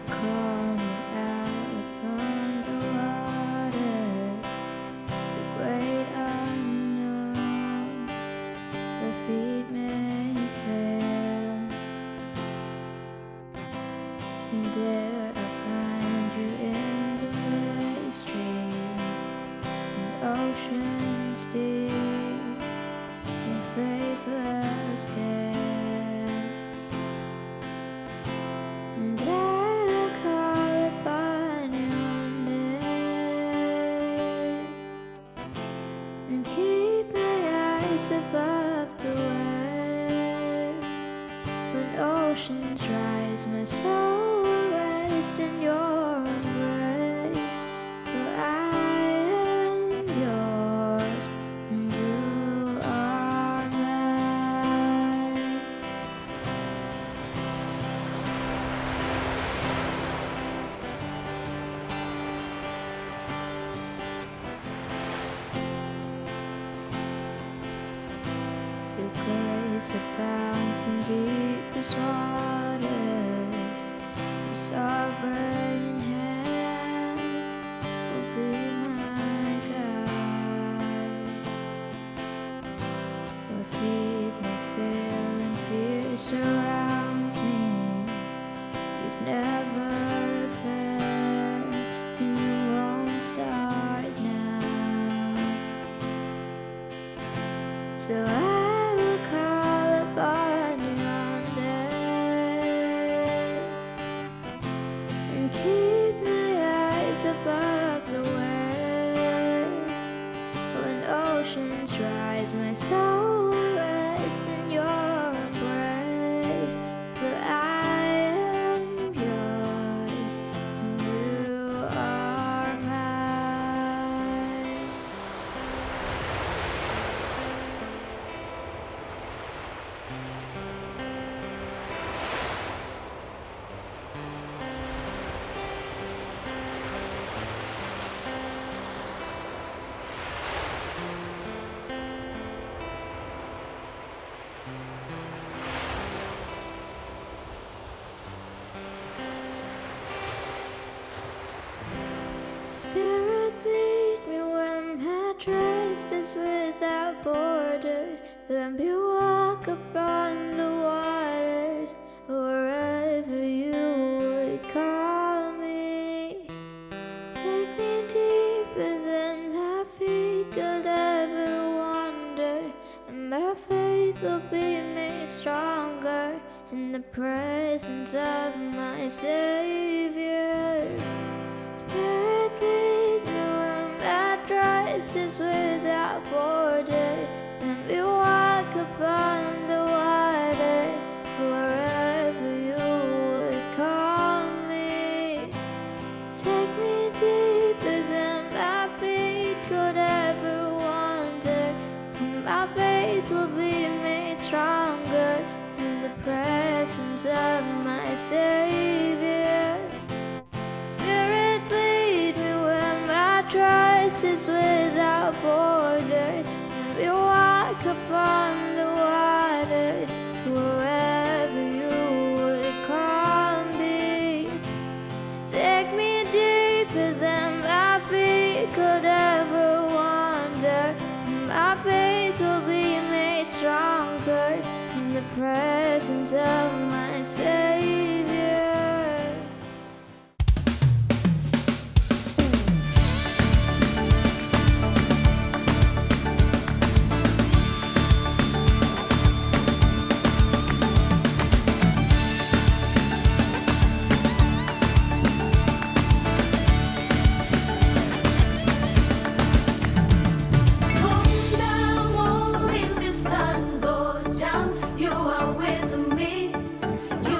call me out upon the waters, the great unknown, where feet may fail. And there I find you in the waystream, and oceans deep, and faithless dead. And I call upon you one day, and keep my eyes above the waves. When oceans rise, my soul will rest in your embrace. For I am yours, and you are mine. Your grace abounds in deepest waters. Your sovereign hand will be my guide. Your feet may fail and fear surrounds me. You've never failed, and you won't start now. So I will call upon you one day, and keep my eyes above the waves. When oceans rise, my soul will rest in your embrace. For I am yours, and you are mine. Spirit, lead me where my trust is without borders. Let me walk upon the waters, wherever you would call me. Take me deeper than my feet could ever wander, and my faith will be made stronger in the presence of my Savior. Spirit, lead me where my trust is without borders. Let me walk upon the waters, wherever you would call me. Take me deeper than my feet could ever wander, and my faith will be made stronger in the presence of my Savior. Spirit, lead me where my trust is without borders. Let me walk upon the waters, wherever you would call me. Take me deeper than my feet could ever wander, and my faith will be made stronger in the presence of my Savior. When the sun goes down, you are with me. You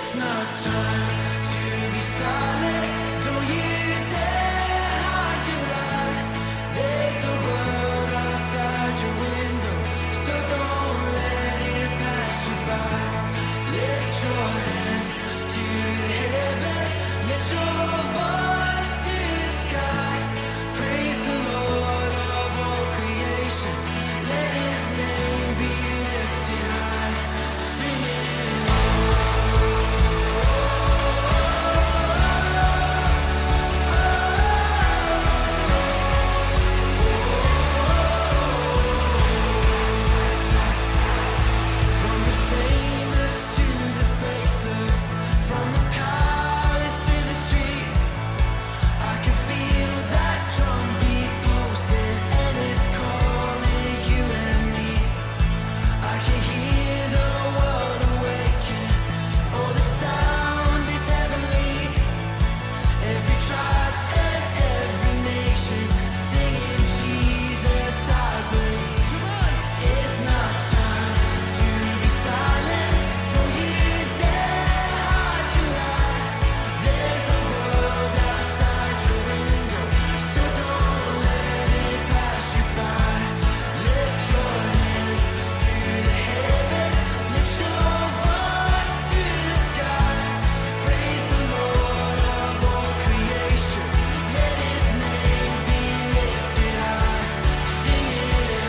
It's not time to be silent. Don't you dare hide your light. There's a world outside your window, so don't let it pass you by. Lift your hands to the heavens, lift your voice to the sky. Praise the Lord of all creation, let His name be lifted high. Sing it. From the famous to the faceless, from the palace to the streets, I can feel that drum beat pulsing, and it's calling you and me. I can hear the world awaken. Oh, the sound is heavenly. Every tribe and every nation singing Jesus, I believe. It's not time to be silent. Don't you dare hide your light. There's a world outside your window, so don't let it pass you by. Lift your hands to the heavens, lift your voice to the sky. Praise the Lord of all creation, let His name be lifted high. Sing it.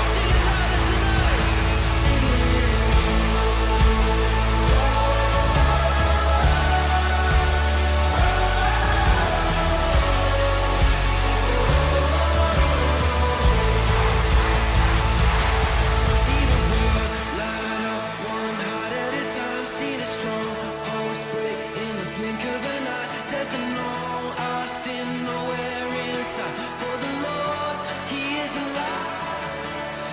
Sing it louder tonight. Sing it. See the world light up, one heart at a time. See the strongholds break in the blink of an eye. Death and all our sin nowhere inside. For the Lord, He is alive.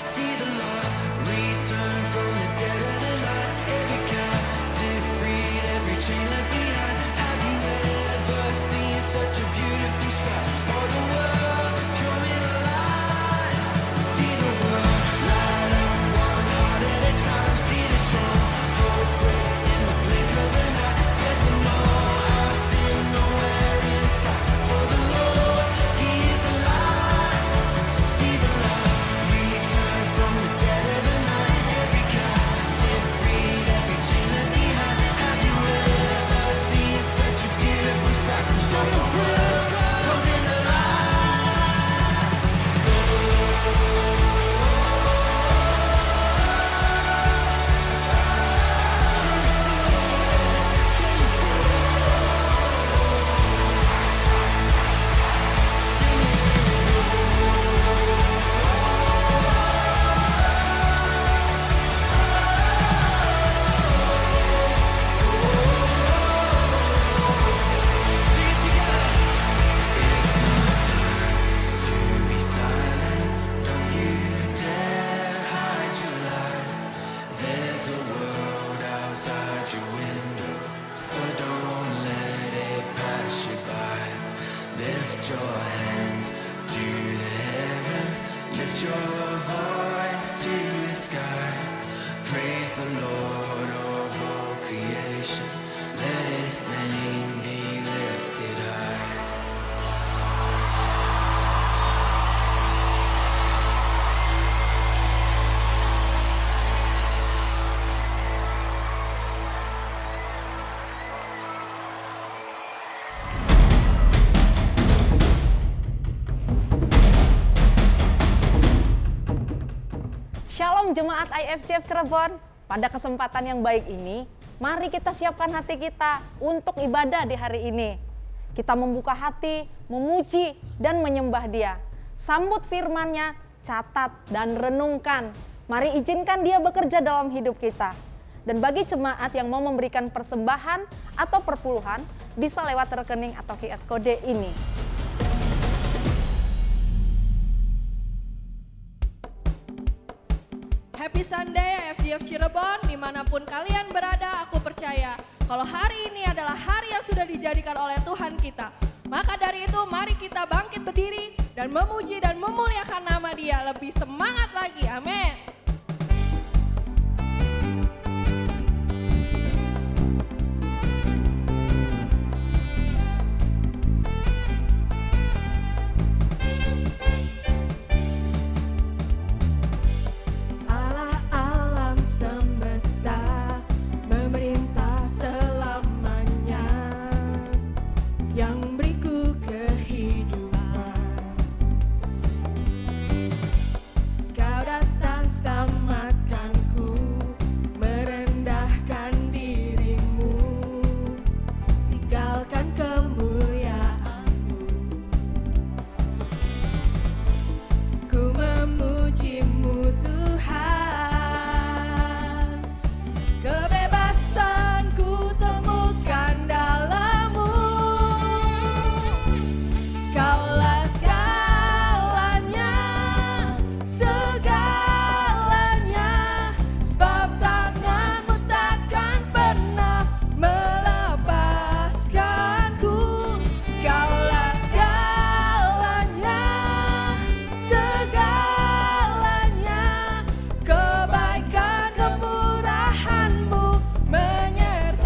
See the lost return from the dead of the night. Every captive freed, every chain left behind. Have you ever seen such a beautiful sight? All the world coming alive. See the world light up, one heart at a time. See the strongholds break in the blink of an eye. Death and all our sin nowhere inside. For the Lord, He is alive. See the lost return from the dead of the night. Every captive freed, every chain left behind. Have you ever seen such a beautiful sight? So your friends coming alive. Sing it together. It's not time to be silent. Don't you dare hide your light. There's a world outside your window, so don't let it pass you by. Lift your hands to the heavens, lift your voice to the sky. Praise the Lord of all creation, let His name be lifted high. Shalom Jemaat IFCF Cirebon. Pada kesempatan yang baik ini, mari kita siapkan hati kita untuk ibadah di hari ini. Kita membuka hati, memuji dan menyembah Dia. Sambut firman-Nya, catat dan renungkan. Mari izinkan Dia bekerja dalam hidup kita. Dan bagi jemaat yang mau memberikan persembahan atau perpuluhan, bisa lewat rekening atau QR kode ini. Happy Sunday FGF Cirebon, dimanapun kalian berada, aku percaya kalau hari ini adalah hari yang sudah dijadikan oleh Tuhan kita. Maka dari itu mari kita bangkit berdiri dan memuji dan memuliakan nama Dia. Lebih semangat lagi, amin. Allah alam semesta memerintah selamanya, yang beriku kehidupan. Kau datang selamatkanku, merendahkan dirimu, tinggalkan kemuliaanmu. Ku memujimu Tuhan, kebebasan ku temukan dalam-Mu. Kaulah segalanya, segalanya, sebab tangan-Mu takkan pernah melepaskanku. Kaulah segalanya, segalanya, kebaikan kemurahan-Mu menyertaiku.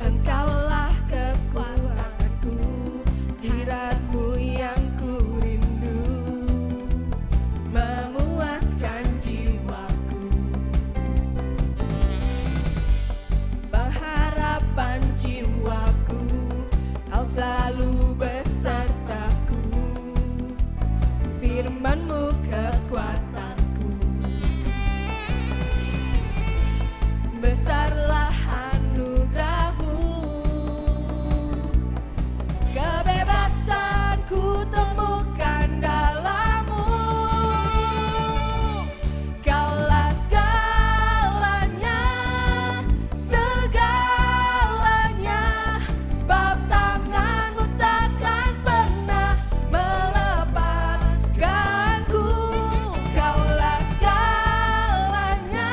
Engkaulah kekuatanku, hadirat-Mu yang ku rindu, memuaskan jiwaku. Pengharapan jiwaku, Kau selalu besertaku, firman-Mu kekuatanku. Besarlah anugerah-Mu, kebebasan ku temukan dalam-Mu. Kaulah segalanya, segalanya, sebab tangan-Mu takkan pernah melepaskanku. Kaulah segalanya,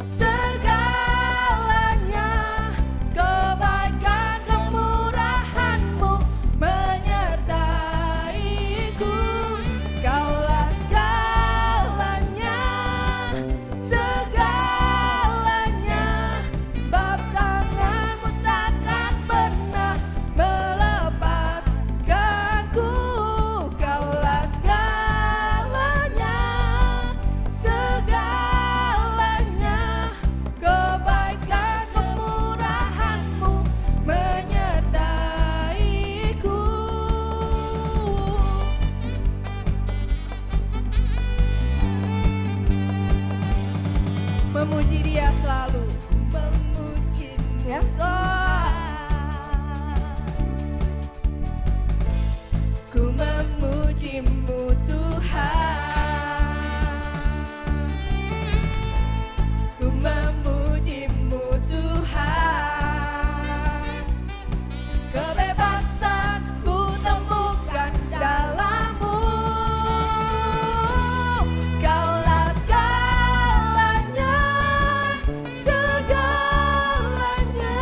segalanya, kebaikan kemurahan-Mu menyertaiku. Kaulah segalanya, segalanya, sebab tangan-Mu takkan pernah melepaskanku. Kaulah segalanya, segalanya, kebaikan kemurahan-Mu menyertaiku. Memuji Dia selalu, memujimu. Yes, Lord. Ku memujimu Tuhan, ku memujimu Tuhan, kebebasan ku temukan dalam-Mu. Kaulah segalanya, segalanya,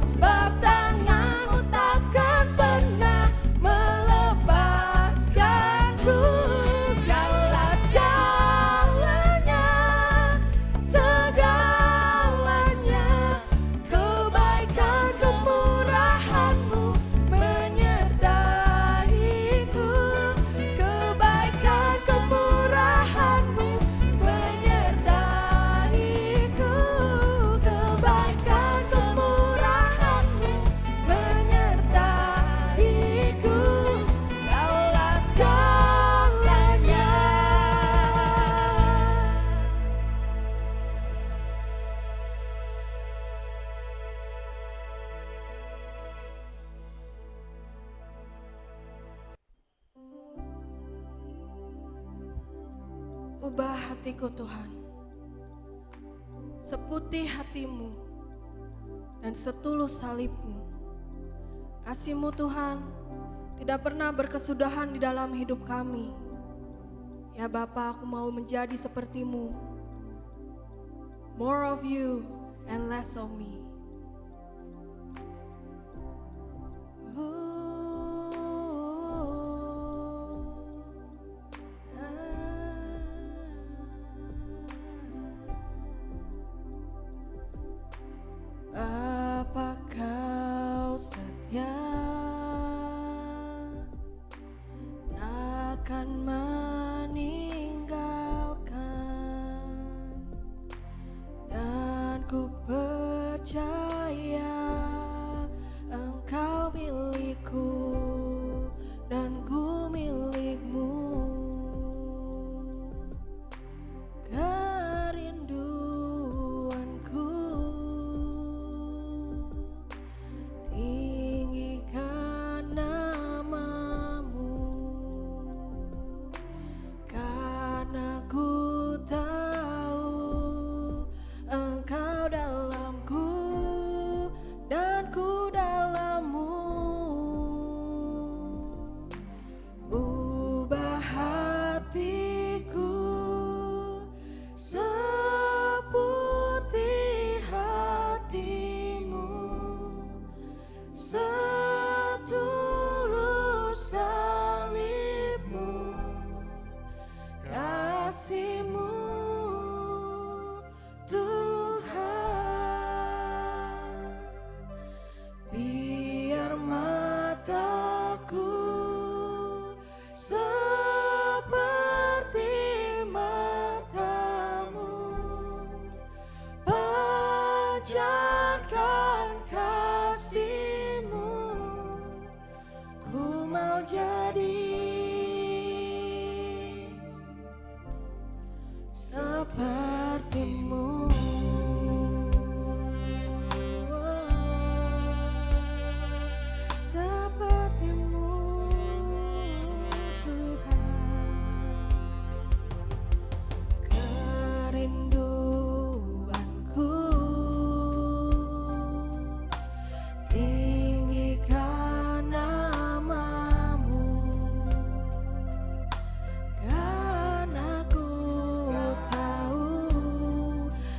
sebab tangan-Mu takkan pernah melepaskanku. Kaulah segalanya, segalanya, kebaikan kemurahan-Mu menyertaiku. Kebaikan kemurahan-Mu menyertaiku. Kebaikan kemurahan-Mu menyertaiku. Kaulah segalanya. Ubah hatiku Tuhan, seputih hati-Mu dan setulus salib-Mu. Kasih-Mu Tuhan tidak pernah berkesudahan di dalam hidup kami. Ya Bapa, aku mau menjadi seperti-Mu. More of You and less of me. Bapa, Kau setia, takkan meninggalkan, dan ku percaya Engkau milikku dan ku milik-Mu. Kerinduanku tinggikan nama-Mu, karena ku tahu Engkau dalamku dan ku dalam-Mu. Ubah hatiku seperti hati-Mu, setulus salib-Mu, kasih-Mu Tuhan. Biar mataku seperti mata-Mu, pancarkan kasih-Mu. Ku mau jadi seperti-Mu. Seperti-Mu Tuhan. Kerinduanku tinggikan nama-Mu, karena ku tahu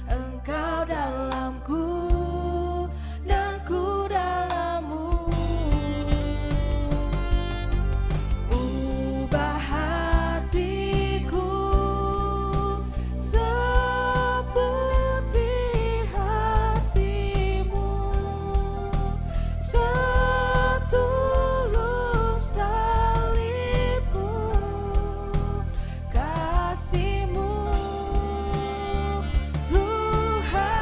Engkau dalamku dan ku dalam-Mu. Ubah hatiku seperti hati-Mu, setulus salib-Mu, kasih-Mu Tuhan.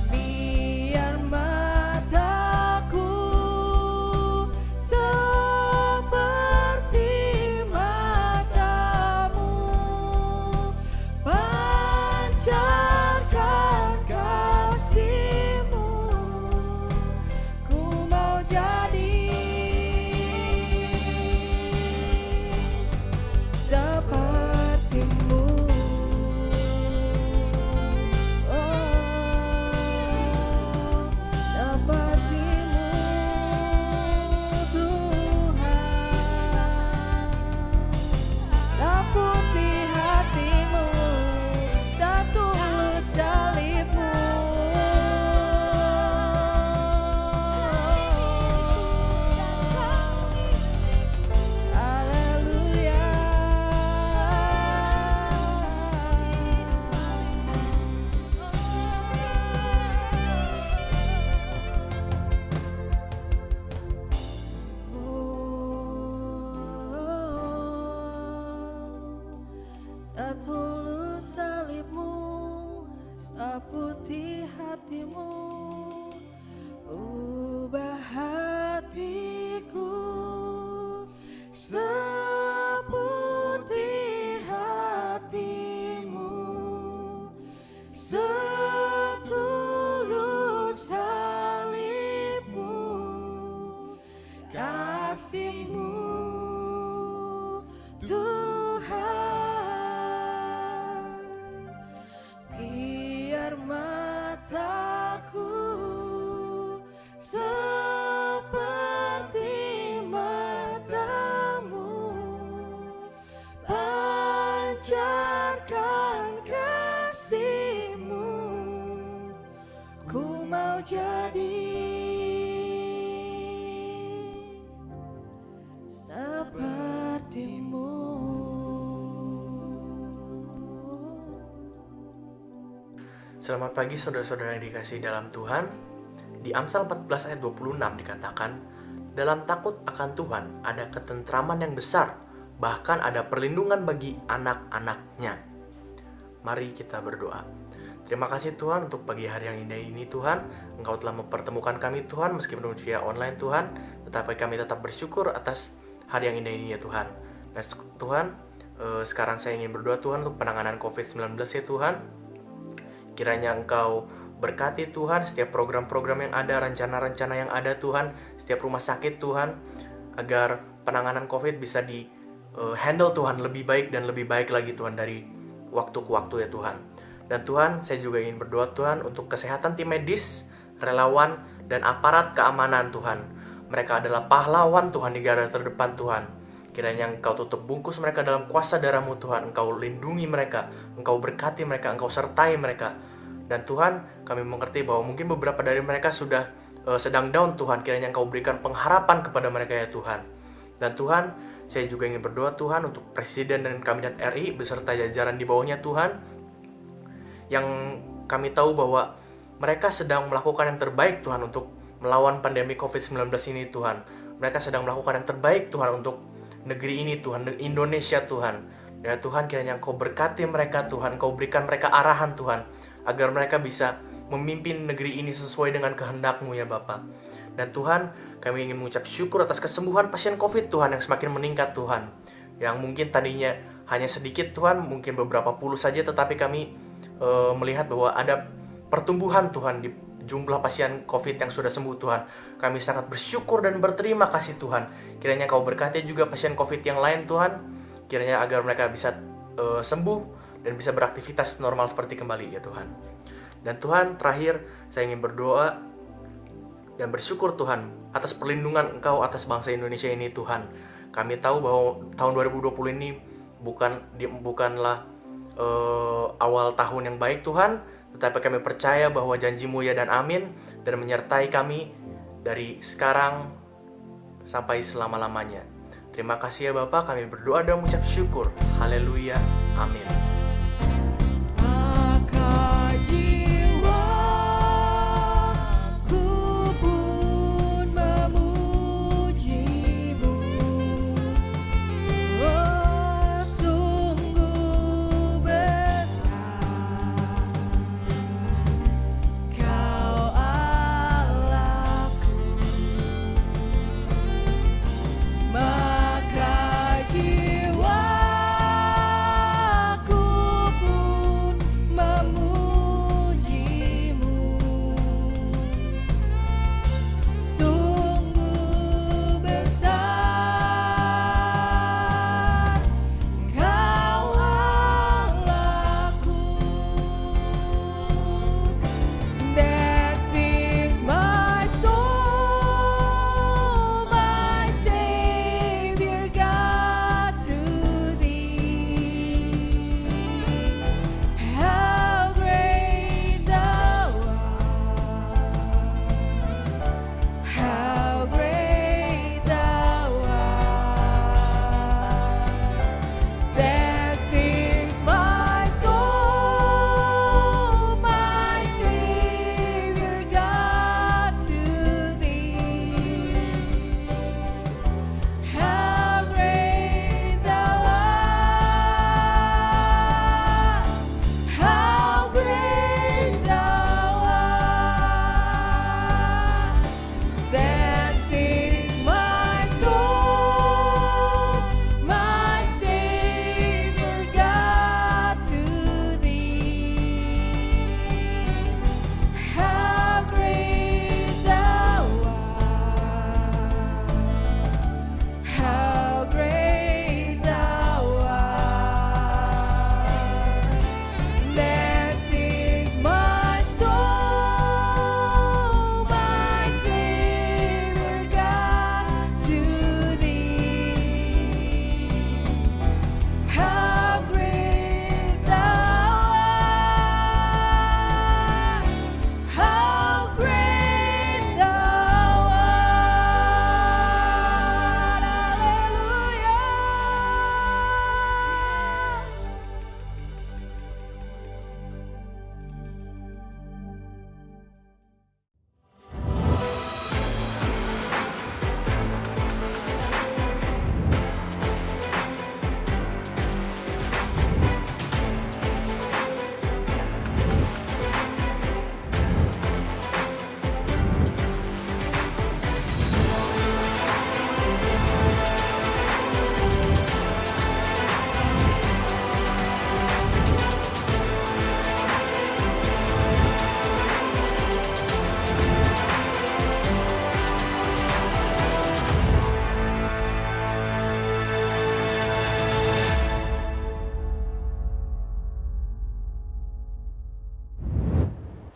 Biar mataku seperti mata-Mu, pancarkan kasih-Mu. Ku mau jadi seperti-Mu. Seperti-Mu Tuhan. Seperti hati-Mu, setulus salib-Mu. Haleluya. Setulus salib-Mu, seputih hati-Mu. Ubah hatiku seperti hati-Mu, setulus salib-Mu, kasih-Mu Tuhan. Biar mataku seperti jadi sepertimu. Selamat pagi saudara-saudara yang dikasihi dalam Tuhan. Di Amsal 14 ayat 26 dikatakan, dalam takut akan Tuhan ada ketentraman yang besar, bahkan ada perlindungan bagi anak-anaknya. Mari kita berdoa. Terima kasih Tuhan untuk pagi hari yang indah ini Tuhan. Engkau telah mempertemukan kami Tuhan meskipun via online Tuhan, tetapi kami tetap bersyukur atas hari yang indah ini ya Tuhan. Dan Tuhan, sekarang saya ingin berdoa Tuhan untuk penanganan COVID-19 ya Tuhan. Kiranya Engkau berkati Tuhan setiap program-program yang ada, rencana-rencana yang ada Tuhan, setiap rumah sakit Tuhan, agar penanganan COVID bisa handle Tuhan lebih baik dan lebih baik lagi Tuhan dari waktu ke waktu ya Tuhan. Dan Tuhan, saya juga ingin berdoa Tuhan untuk kesehatan tim medis, relawan, dan aparat keamanan Tuhan. Mereka adalah pahlawan Tuhan di garda terdepan Tuhan. Kiranya Engkau tutup bungkus mereka dalam kuasa darah-Mu Tuhan. Engkau lindungi mereka, Engkau berkati mereka, Engkau sertai mereka. Dan Tuhan, kami mengerti bahwa mungkin beberapa dari mereka sudah sedang down Tuhan. Kiranya Engkau berikan pengharapan kepada mereka ya Tuhan. Dan Tuhan, saya juga ingin berdoa Tuhan untuk Presiden dan Kabinet RI beserta jajaran di bawahnya Tuhan. Yang kami tahu bahwa mereka sedang melakukan yang terbaik Tuhan untuk melawan pandemi COVID-19 ini Tuhan. Mereka sedang melakukan yang terbaik Tuhan untuk negeri ini Tuhan, Indonesia Tuhan. Ya Tuhan, kiranya Engkau berkati mereka Tuhan, Engkau berikan mereka arahan Tuhan, agar mereka bisa memimpin negeri ini sesuai dengan kehendak-Mu ya Bapa. Dan Tuhan, kami ingin mengucap syukur atas kesembuhan pasien COVID Tuhan yang semakin meningkat Tuhan. Yang mungkin tadinya hanya sedikit Tuhan, mungkin beberapa puluh saja, tetapi kami melihat bahwa ada pertumbuhan Tuhan di jumlah pasien COVID yang sudah sembuh Tuhan. Kami sangat bersyukur dan berterima kasih Tuhan. Kiranya Kau berkati juga pasien COVID yang lain Tuhan. Kiranya agar mereka bisa sembuh dan bisa beraktivitas normal seperti kembali ya Tuhan. Dan Tuhan, terakhir saya ingin berdoa dan bersyukur Tuhan atas perlindungan Engkau atas bangsa Indonesia ini Tuhan. Kami tahu bahwa tahun 2020 ini bukanlah awal tahun yang baik Tuhan, tetapi kami percaya bahwa janji-Mu ya dan amin, dan menyertai kami dari sekarang sampai selama-lamanya. Terima kasih ya Bapa, kami berdoa dan mengucap syukur. Haleluya, amin. Maka jiwaku pun memuji-Mu. Oh, sungguh besar Kau Allahku. Maka jiwaku pun memuji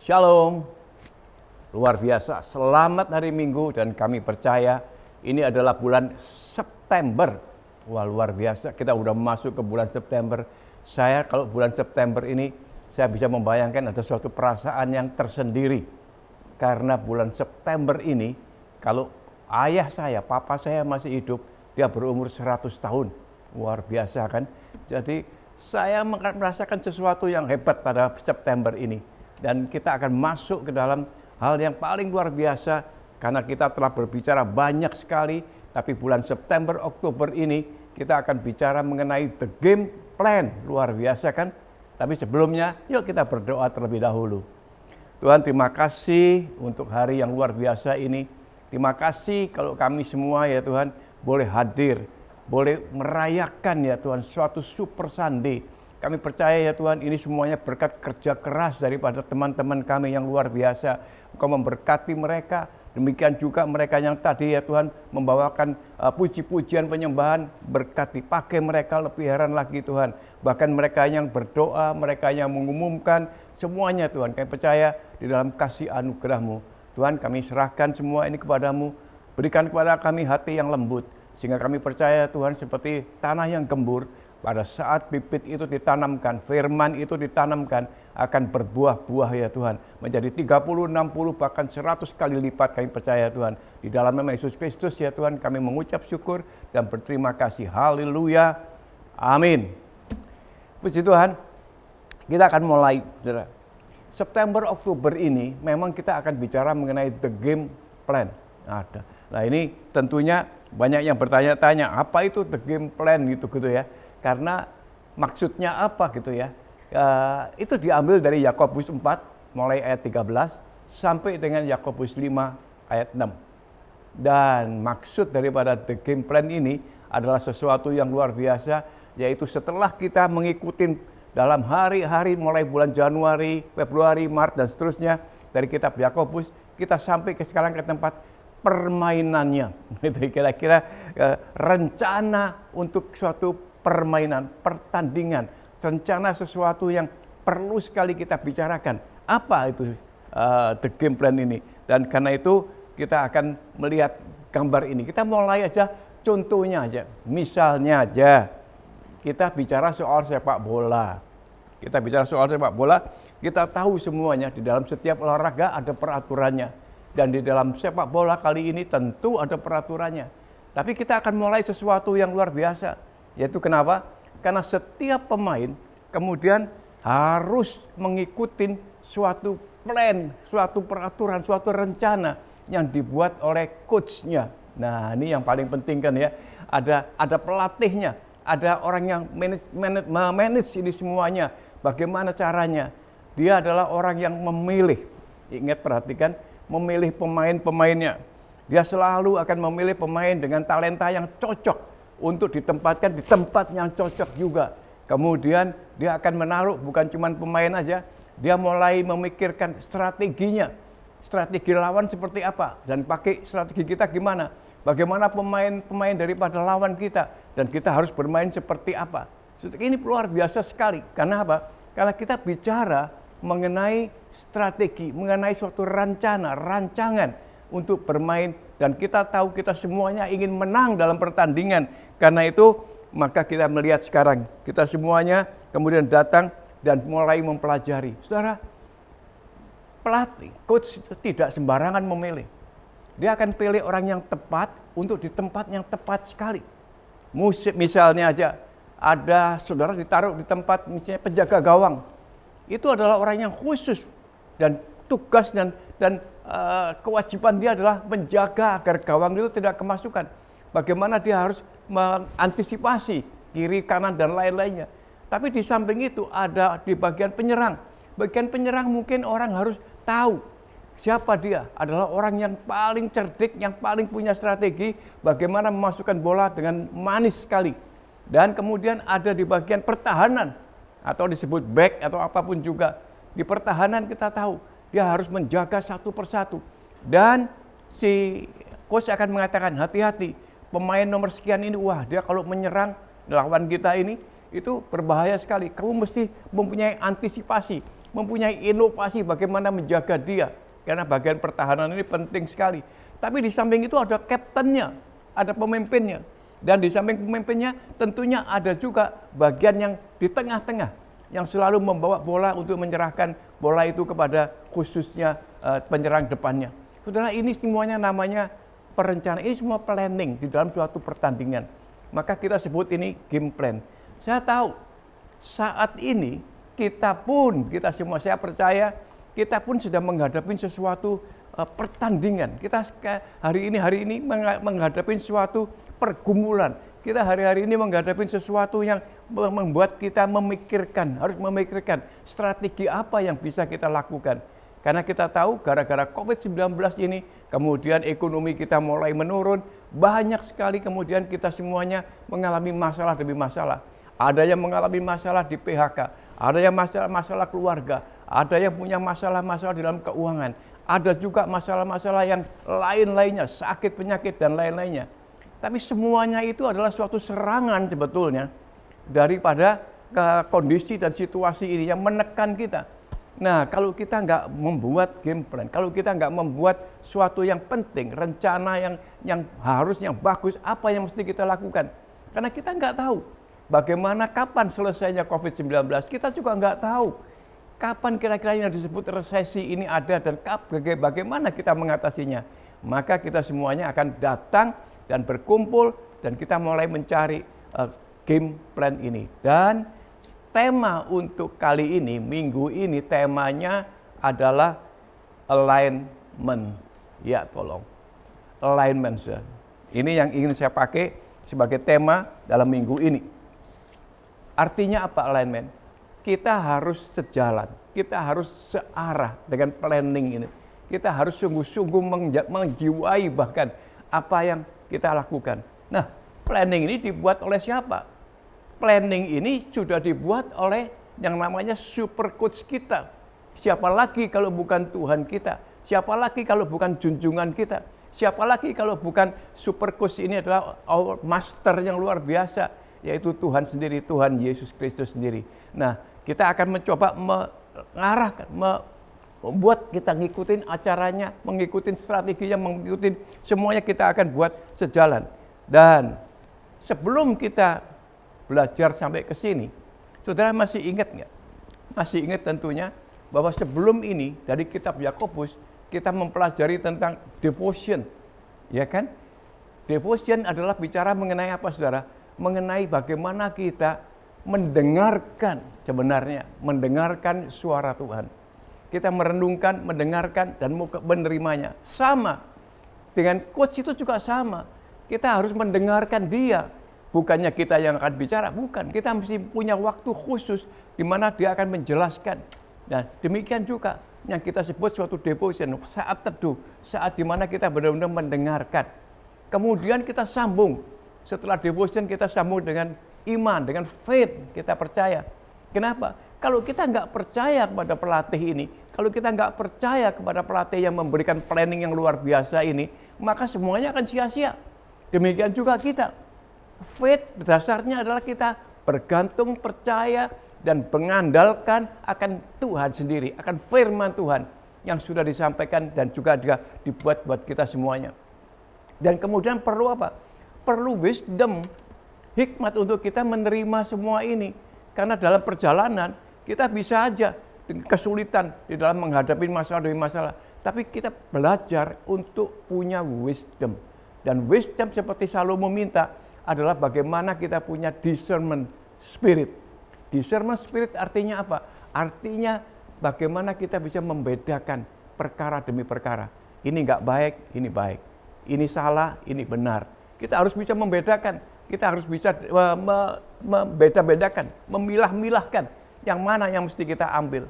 Shalom, luar biasa. Selamat hari Minggu dan kami percaya ini adalah bulan September. Wah, luar biasa. Kita udah masuk ke bulan September. Saya kalau bulan September ini saya bisa membayangkan ada suatu perasaan yang tersendiri. Karena bulan September ini kalau ayah saya, papa saya masih hidup, dia berumur 100 tahun. Luar biasa kan? Jadi saya merasakan sesuatu yang hebat pada September ini. Dan kita akan masuk ke dalam hal yang paling luar biasa karena kita telah berbicara banyak sekali, tapi bulan September, Oktober ini kita akan bicara mengenai the game plan. Luar biasa kan? Tapi sebelumnya, yuk kita berdoa terlebih dahulu. Tuhan, terima kasih untuk hari yang luar biasa ini. Terima kasih kalau kami semua ya Tuhan boleh hadir, boleh merayakan ya Tuhan suatu Super Sunday. Kami percaya ya Tuhan ini semuanya berkat kerja keras daripada teman-teman kami yang luar biasa. Engkau memberkati mereka, demikian juga mereka yang tadi ya Tuhan membawakan puji-pujian penyembahan, berkati, pakai mereka lebih heran lagi Tuhan. Bahkan mereka yang berdoa, mereka yang mengumumkan, semuanya Tuhan kami percaya di dalam kasih anugerah-Mu. Tuhan kami serahkan semua ini kepadamu, berikan kepada kami hati yang lembut, sehingga kami percaya Tuhan seperti tanah yang gembur, pada saat bibit itu ditanamkan, firman itu ditanamkan, akan berbuah-buah ya Tuhan. Menjadi 30, 60, bahkan 100 kali lipat kami percaya Tuhan. Di dalam nama Yesus Kristus ya Tuhan kami mengucap syukur dan berterima kasih. Haleluya. Amin. Puji Tuhan, kita akan mulai. Saudara. September, Oktober ini memang kita akan bicara mengenai the game plan. Ada. Nah ini tentunya banyak yang bertanya-tanya, apa itu the game plan gitu ya. Karena maksudnya apa gitu ya. Itu diambil dari Yakobus 4 mulai ayat 13 sampai dengan Yakobus 5 ayat 6. Dan maksud daripada the game plan ini adalah sesuatu yang luar biasa, yaitu setelah kita mengikuti dalam hari-hari mulai bulan Januari, Februari, Maret dan seterusnya dari kitab Yakobus, kita sampai ke sekarang ke tempat permainannya. Itu kira-kira rencana untuk suatu permainan, pertandingan, rencana sesuatu yang perlu sekali kita bicarakan. Apa itu the game plan ini? Dan karena itu kita akan melihat gambar ini. Kita mulai aja contohnya aja. Misalnya aja kita bicara soal sepak bola. Kita bicara soal sepak bola, kita tahu semuanya di dalam setiap olahraga ada peraturannya. Dan di dalam sepak bola kali ini tentu ada peraturannya. Tapi kita akan mulai sesuatu yang luar biasa. Yaitu kenapa? Karena setiap pemain kemudian harus mengikuti suatu plan, suatu peraturan, suatu rencana yang dibuat oleh coachnya. Nah ini yang paling penting kan ya. Ada pelatihnya, ada orang yang manage ini semuanya. Bagaimana caranya? Dia adalah orang yang memilih. Ingat perhatikan, memilih pemain-pemainnya. Dia selalu akan memilih pemain dengan talenta yang cocok untuk ditempatkan di tempat yang cocok juga. Kemudian dia akan menaruh bukan cuma pemain aja, dia mulai memikirkan strateginya. Strategi lawan seperti apa dan pakai strategi kita gimana? Bagaimana pemain-pemain daripada lawan kita dan kita harus bermain seperti apa? Ini luar biasa sekali. Karena apa? Karena kita bicara mengenai strategi, mengenai suatu rancangan untuk bermain, dan kita tahu kita semuanya ingin menang dalam pertandingan. Karena itu maka kita melihat sekarang kita semuanya kemudian datang dan mulai mempelajari. Saudara, pelatih, coach itu tidak sembarangan memilih. Dia akan pilih orang yang tepat untuk di tempat yang tepat sekali. Misalnya aja ada saudara ditaruh di tempat misalnya penjaga gawang. Itu adalah orang yang khusus dan tugas dan kewajiban dia adalah menjaga agar gawang itu tidak kemasukan. Bagaimana dia harus mengantisipasi kiri, kanan, dan lain-lainnya. Tapi di samping itu ada di bagian penyerang. Bagian penyerang mungkin orang harus tahu siapa dia. Adalah orang yang paling cerdik, yang paling punya strategi bagaimana memasukkan bola dengan manis sekali. Dan kemudian ada di bagian pertahanan atau disebut back atau apapun juga. Di pertahanan kita tahu dia harus menjaga satu persatu. Dan si coach akan mengatakan hati-hati, pemain nomor sekian ini, wah dia kalau menyerang lawan kita ini itu berbahaya sekali. Kamu mesti mempunyai antisipasi. mempunyai inovasi bagaimana menjaga dia. Karena bagian pertahanan ini penting sekali. Tapi di samping itu ada kaptennya, ada pemimpinnya. Dan di samping pemimpinnya tentunya ada juga bagian yang di tengah-tengah, yang selalu membawa bola untuk menyerahkan bola itu kepada khususnya penyerang depannya. Saudara, ini semuanya namanya perencanaan, ini semua planning di dalam suatu pertandingan. Maka kita sebut ini game plan. Saya tahu saat ini kita semua, saya percaya kita pun sedang menghadapi sesuatu pertandingan. Kita hari ini menghadapi suatu pergumulan. Kita hari-hari ini menghadapi sesuatu yang membuat kita harus memikirkan strategi apa yang bisa kita lakukan. Karena kita tahu gara-gara COVID-19 ini, kemudian ekonomi kita mulai menurun, banyak sekali kemudian kita semuanya mengalami masalah demi masalah. Ada yang mengalami masalah di PHK, ada yang masalah keluarga, ada yang punya masalah-masalah di dalam keuangan, ada juga masalah-masalah yang lain-lainnya, sakit, penyakit, dan lain-lainnya. Tapi semuanya itu adalah suatu serangan sebetulnya daripada kondisi dan situasi ini yang menekan kita. Nah, kalau kita nggak membuat game plan, kalau kita nggak membuat suatu yang penting, rencana yang harus, yang bagus, apa yang mesti kita lakukan. Karena kita nggak tahu bagaimana kapan selesainya COVID-19, kita juga nggak tahu kapan kira-kira yang disebut resesi ini ada dan bagaimana kita mengatasinya. Maka kita semuanya akan datang dan berkumpul dan kita mulai mencari game plan ini. Dan tema untuk kali ini, minggu ini temanya adalah alignment. Ya, tolong. Alignment. Ini yang ingin saya pakai sebagai tema dalam minggu ini. Artinya apa alignment? Kita harus sejalan, kita harus searah dengan planning ini. Kita harus sungguh-sungguh menjiwai bahkan apa yang kita lakukan. Nah, planning ini dibuat oleh siapa? Planning ini sudah dibuat oleh yang namanya super coach kita. Siapa lagi kalau bukan Tuhan kita? Siapa lagi kalau bukan junjungan kita? Siapa lagi kalau bukan super coach ini adalah our master yang luar biasa, yaitu Tuhan sendiri, Tuhan Yesus Kristus sendiri. Nah, kita akan mencoba mengarahkan, membuat kita ngikutin acaranya, mengikutin strateginya, mengikutin semuanya kita akan buat sejalan. Dan sebelum kita belajar sampai ke sini, saudara masih ingat nggak? Masih ingat tentunya bahwa sebelum ini dari kitab Yakobus kita mempelajari tentang devotion, ya kan? Devotion adalah bicara mengenai apa, saudara? Mengenai bagaimana kita mendengarkan sebenarnya, mendengarkan suara Tuhan. Kita merenungkan, mendengarkan, dan menerimanya. Sama dengan coach itu juga sama. Kita harus mendengarkan dia. Bukannya kita yang akan bicara, bukan. Kita mesti punya waktu khusus di mana dia akan menjelaskan. Dan demikian juga yang kita sebut suatu devotion, saat teduh, saat di mana kita benar-benar mendengarkan. Kemudian kita sambung. Setelah devotion kita sambung dengan iman, dengan faith, kita percaya. Kenapa? Kalau kita nggak percaya kepada pelatih ini, kalau kita nggak percaya kepada pelatih yang memberikan planning yang luar biasa ini, maka semuanya akan sia-sia. Demikian juga kita. Faith dasarnya adalah kita bergantung, percaya, dan mengandalkan akan Tuhan sendiri, akan firman Tuhan yang sudah disampaikan dan juga dibuat buat kita semuanya. Dan kemudian perlu apa? Perlu wisdom, hikmat untuk kita menerima semua ini. Karena dalam perjalanan kita bisa aja dengan kesulitan di dalam menghadapi masalah demi masalah. Tapi kita belajar untuk punya wisdom. Dan wisdom seperti Salomo minta adalah bagaimana kita punya discernment spirit. Discernment spirit artinya apa? Artinya bagaimana kita bisa membedakan perkara demi perkara. Ini nggak baik, ini baik. Ini salah, ini benar. Kita harus bisa membedakan. Kita harus bisa membeda-bedakan, memilah-milahkan yang mana yang mesti kita ambil.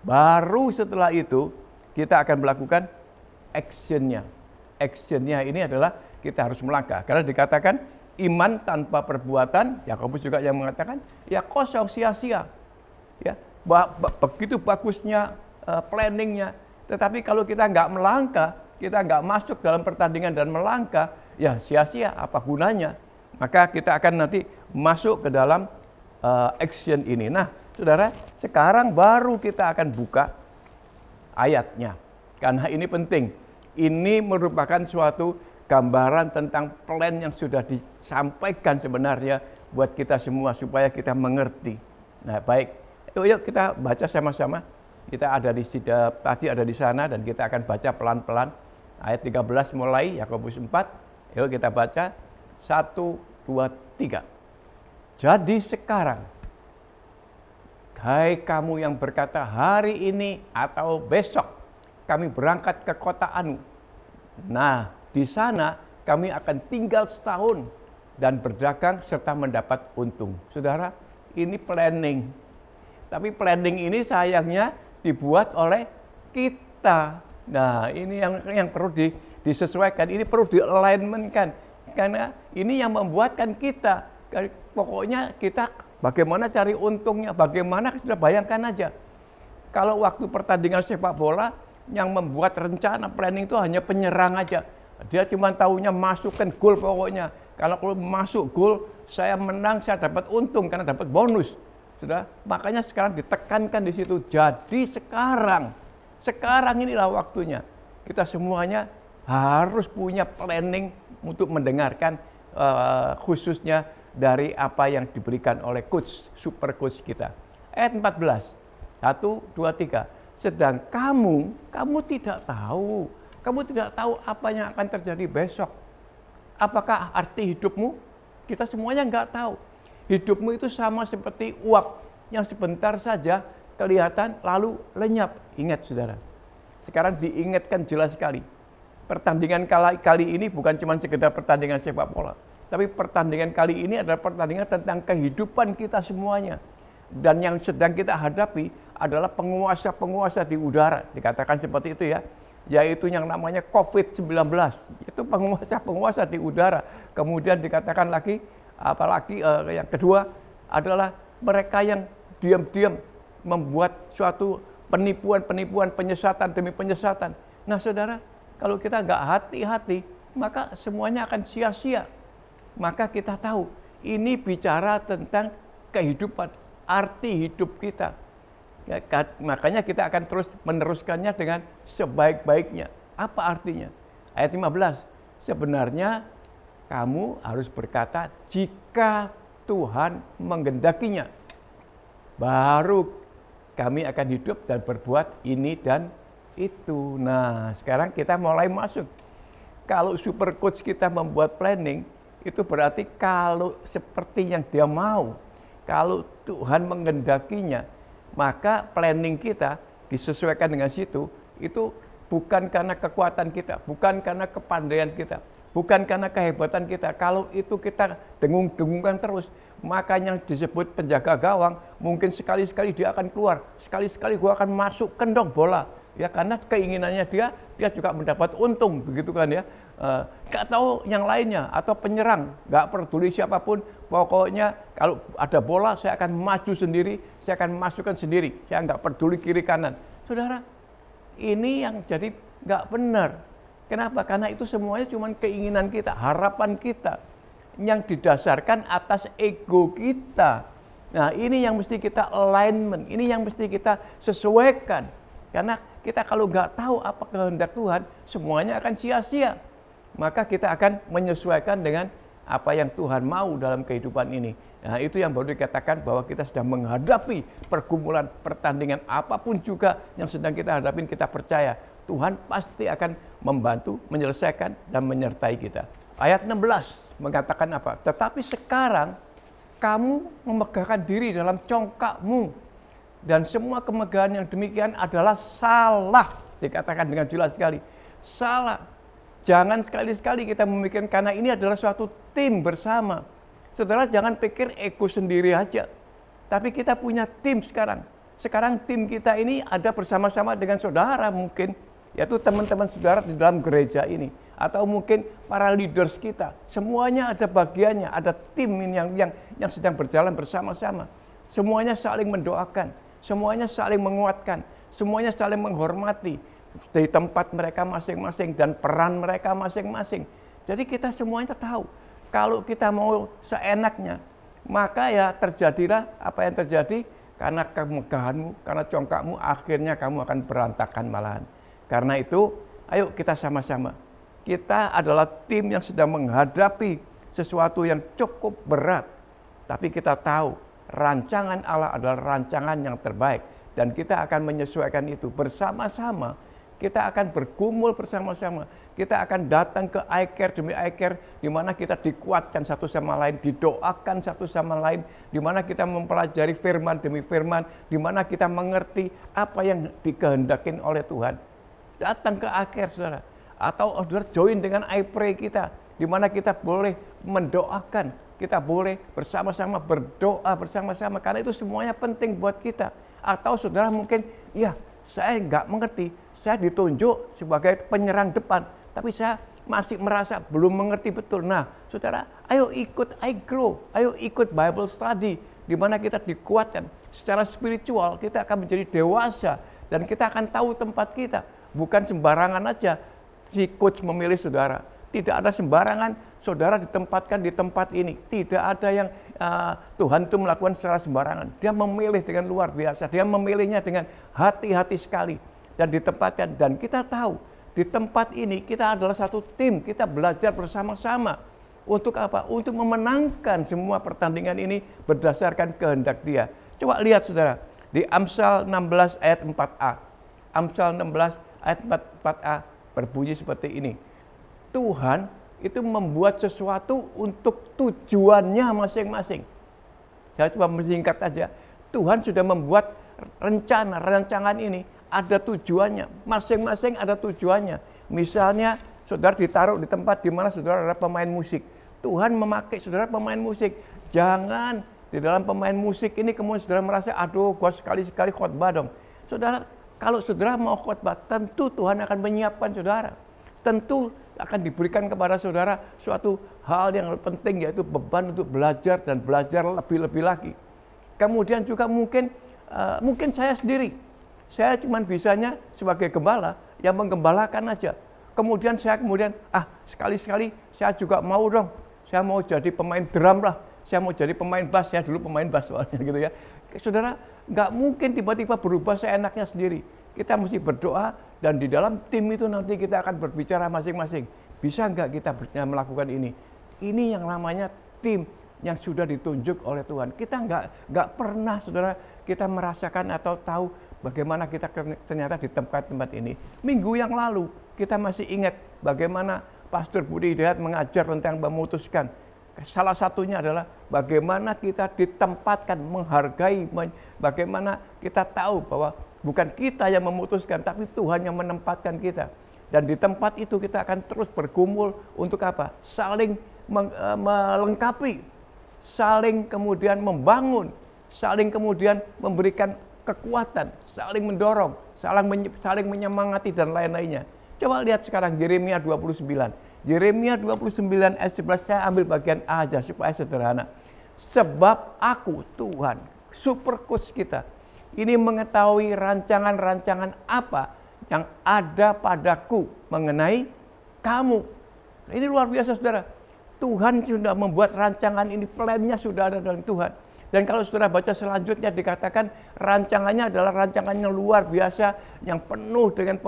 Baru setelah itu kita akan melakukan actionnya. Actionnya ini adalah kita harus melangkah. Karena dikatakan iman tanpa perbuatan, Yakobus juga yang mengatakan, ya kosong, sia-sia. Ya, begitu bagusnya planningnya, tetapi kalau kita nggak melangkah, kita nggak masuk dalam pertandingan dan melangkah, ya sia-sia, apa gunanya? Maka kita akan nanti masuk ke dalam action ini. Nah, Saudara, sekarang baru kita akan buka ayatnya. Karena ini penting. Ini merupakan suatu gambaran tentang plan yang sudah disampaikan sebenarnya buat kita semua supaya kita mengerti. Nah, baik. Yuk kita baca sama-sama. Kita ada di tadi ada di sana dan kita akan baca pelan-pelan. Ayat 13 mulai Yakobus 4. Yuk kita baca 1, 2, 3. Jadi sekarang, hai kamu yang berkata hari ini atau besok kami berangkat ke kota Anu. Nah, di sana kami akan tinggal setahun dan berdagang serta mendapat untung. Saudara, ini planning. Tapi planning ini sayangnya dibuat oleh kita. Nah, ini yang perlu disesuaikan, ini perlu di-alignment-kan. Karena ini yang membuatkan kita, pokoknya kita bagaimana cari untungnya, bagaimana sudah bayangkan aja. Kalau waktu pertandingan sepak bola, yang membuat rencana planning itu hanya penyerang aja. Dia cuma tahunya masukkan gol pokoknya. Kalau masuk gol, saya menang, saya dapat untung karena dapat bonus. Sudah, makanya sekarang ditekankan di situ. Jadi sekarang inilah waktunya. Kita semuanya harus punya planning untuk mendengarkan khususnya dari apa yang diberikan oleh coach, super coach kita. Ayat 14, 1, 2, 3. Sedang kamu tidak tahu. Kamu tidak tahu apa yang akan terjadi besok. Apakah arti hidupmu? Kita semuanya nggak tahu. Hidupmu itu sama seperti uap yang sebentar saja kelihatan lalu lenyap. Ingat saudara, sekarang diingatkan jelas sekali. Pertandingan kali ini bukan cuma sekedar pertandingan sepak bola. Tapi pertandingan kali ini adalah pertandingan tentang kehidupan kita semuanya. Dan yang sedang kita hadapi adalah penguasa-penguasa di udara. Dikatakan seperti itu ya. Yaitu yang namanya COVID-19. Itu penguasa-penguasa di udara. Kemudian dikatakan lagi, apalagi yang kedua adalah mereka yang diam-diam membuat suatu penipuan-penipuan, penyesatan demi penyesatan. Nah saudara, kalau kita nggak hati-hati, maka semuanya akan sia-sia. Maka kita tahu, ini bicara tentang kehidupan, arti hidup kita. Ya, makanya kita akan terus meneruskannya dengan sebaik-baiknya. Apa artinya? Ayat 15, sebenarnya kamu harus berkata jika Tuhan menggendakinya. Baru kami akan hidup dan berbuat ini dan itu. Nah, sekarang kita mulai masuk. Kalau super coach kita membuat planning, itu berarti kalau seperti yang dia mau, kalau Tuhan menggendakinya, maka planning kita disesuaikan dengan situ. Itu bukan karena kekuatan kita, bukan karena kepandaian kita, bukan karena kehebatan kita. Kalau itu kita dengung-dengungkan terus, maka yang disebut penjaga gawang, mungkin sekali-sekali dia akan keluar, sekali-sekali gua akan masuk kendong bola. Ya karena keinginannya dia juga mendapat untung, begitu kan ya. Gak tahu yang lainnya, atau penyerang, gak peduli siapapun, pokoknya kalau ada bola saya akan maju sendiri, saya akan masukkan sendiri, saya gak peduli kiri kanan. Saudara, ini yang jadi gak benar. Kenapa? Karena itu semuanya cuma keinginan kita, harapan kita, yang didasarkan atas ego kita. Nah ini yang mesti kita alignment, ini yang mesti kita sesuaikan. Karena kita kalau nggak tahu apa kehendak Tuhan, semuanya akan sia-sia. Maka kita akan menyesuaikan dengan apa yang Tuhan mau dalam kehidupan ini. Nah itu yang baru dikatakan bahwa kita sedang menghadapi pergumulan, pertandingan apapun juga yang sedang kita hadapin, kita percaya Tuhan pasti akan membantu, menyelesaikan, dan menyertai kita. Ayat 16 mengatakan apa? Tetapi sekarang kamu memegahkan diri dalam congkakmu, dan semua kemegahan yang demikian adalah salah. Dikatakan dengan jelas sekali, salah. Jangan sekali-sekali kita memikirkan, karena ini adalah suatu tim bersama. Saudara jangan pikir ego sendiri aja, tapi kita punya tim sekarang. Sekarang tim kita ini ada bersama-sama dengan saudara mungkin, yaitu teman-teman saudara di dalam gereja ini, atau mungkin para leaders kita. Semuanya ada bagiannya, ada tim ini yang sedang berjalan bersama-sama. Semuanya saling mendoakan, semuanya saling menguatkan, semuanya saling menghormati dari tempat mereka masing-masing dan peran mereka masing-masing. Jadi kita semuanya tahu, kalau kita mau seenaknya, maka ya terjadilah apa yang terjadi, karena kemegahanmu, karena congkakmu, akhirnya kamu akan berantakan malahan. Karena itu, ayo kita sama-sama. Kita adalah tim yang sedang menghadapi sesuatu yang cukup berat. Tapi kita tahu, rancangan Allah adalah rancangan yang terbaik. Dan kita akan menyesuaikan itu bersama-sama. Kita akan bergumul bersama-sama. Kita akan datang ke iCare demi iCare, di mana kita dikuatkan satu sama lain, didoakan satu sama lain, di mana kita mempelajari firman demi firman, di mana kita mengerti apa yang dikehendakin oleh Tuhan. Datang ke iCare, saudara. Atau saudara join dengan iPray kita, di mana kita boleh mendoakan, kita boleh bersama-sama berdoa bersama-sama, karena itu semuanya penting buat kita. Atau saudara mungkin, ya saya nggak mengerti, saya ditunjuk sebagai penyerang depan, tapi saya masih merasa belum mengerti betul. Nah, saudara, ayo ikut iGrow, ayo ikut Bible Study, di mana kita dikuatkan secara spiritual, kita akan menjadi dewasa, dan kita akan tahu tempat kita. Bukan sembarangan aja si coach memilih saudara. Tidak ada sembarangan saudara ditempatkan di tempat ini. Tidak ada yang Tuhan itu melakukan secara sembarangan. Dia memilih dengan luar biasa. Dia memilihnya dengan hati-hati sekali. Dan ditempatkan. Dan kita tahu di tempat ini kita adalah satu tim. Kita belajar bersama-sama. Untuk apa? Untuk memenangkan semua pertandingan ini berdasarkan kehendak Dia. Coba lihat saudara. Di Amsal 16 ayat 4a. Amsal 16 ayat 4a berbunyi seperti ini. Tuhan itu membuat sesuatu untuk tujuannya masing-masing. Saya coba mensingkat aja. Tuhan sudah membuat rancangan ini ada tujuannya. Masing-masing ada tujuannya. Misalnya saudara ditaruh di tempat di mana saudara adalah pemain musik. Tuhan memakai saudara pemain musik. Jangan di dalam pemain musik ini kemudian saudara merasa, aduh gua sekali-sekali khotbah dong. Saudara, kalau saudara mau khotbah, tentu Tuhan akan menyiapkan saudara. Tentu akan diberikan kepada saudara suatu hal yang penting, yaitu beban untuk belajar dan belajar lebih-lebih lagi. Kemudian juga mungkin saya sendiri, saya cuma bisanya sebagai gembala yang menggembalakan aja. Kemudian sekali-sekali saya juga mau dong, saya mau jadi pemain drum lah, saya mau jadi pemain bass, saya dulu pemain bass soalnya gitu ya. Saudara, nggak mungkin tiba-tiba berubah seenaknya sendiri. Kita mesti berdoa, dan di dalam tim itu nanti kita akan berbicara masing-masing. Bisa nggak kita melakukan ini? Ini yang namanya tim yang sudah ditunjuk oleh Tuhan. Kita nggak pernah, saudara, kita merasakan atau tahu bagaimana kita ternyata di tempat-tempat ini. Minggu yang lalu kita masih ingat bagaimana Pastor Budi Hidayat mengajar tentang memutuskan. Salah satunya adalah bagaimana kita ditempatkan, menghargai, bagaimana kita tahu bahwa bukan kita yang memutuskan, tapi Tuhan yang menempatkan kita. Dan di tempat itu kita akan terus bergumul untuk apa? Saling melengkapi, saling kemudian membangun, saling kemudian memberikan kekuatan, saling mendorong, saling menyemangati dan lain-lainnya. Coba lihat sekarang Yeremia 29. Yeremia 29 ayat 11, saya ambil bagian A aja supaya sederhana. Sebab aku Tuhan, super coach kita, ini mengetahui rancangan-rancangan apa yang ada padaku mengenai kamu. Ini luar biasa saudara. Tuhan sudah membuat rancangan ini, plannya sudah ada dalam Tuhan. Dan kalau saudara baca selanjutnya dikatakan rancangannya adalah rancangan yang luar biasa, yang penuh dengan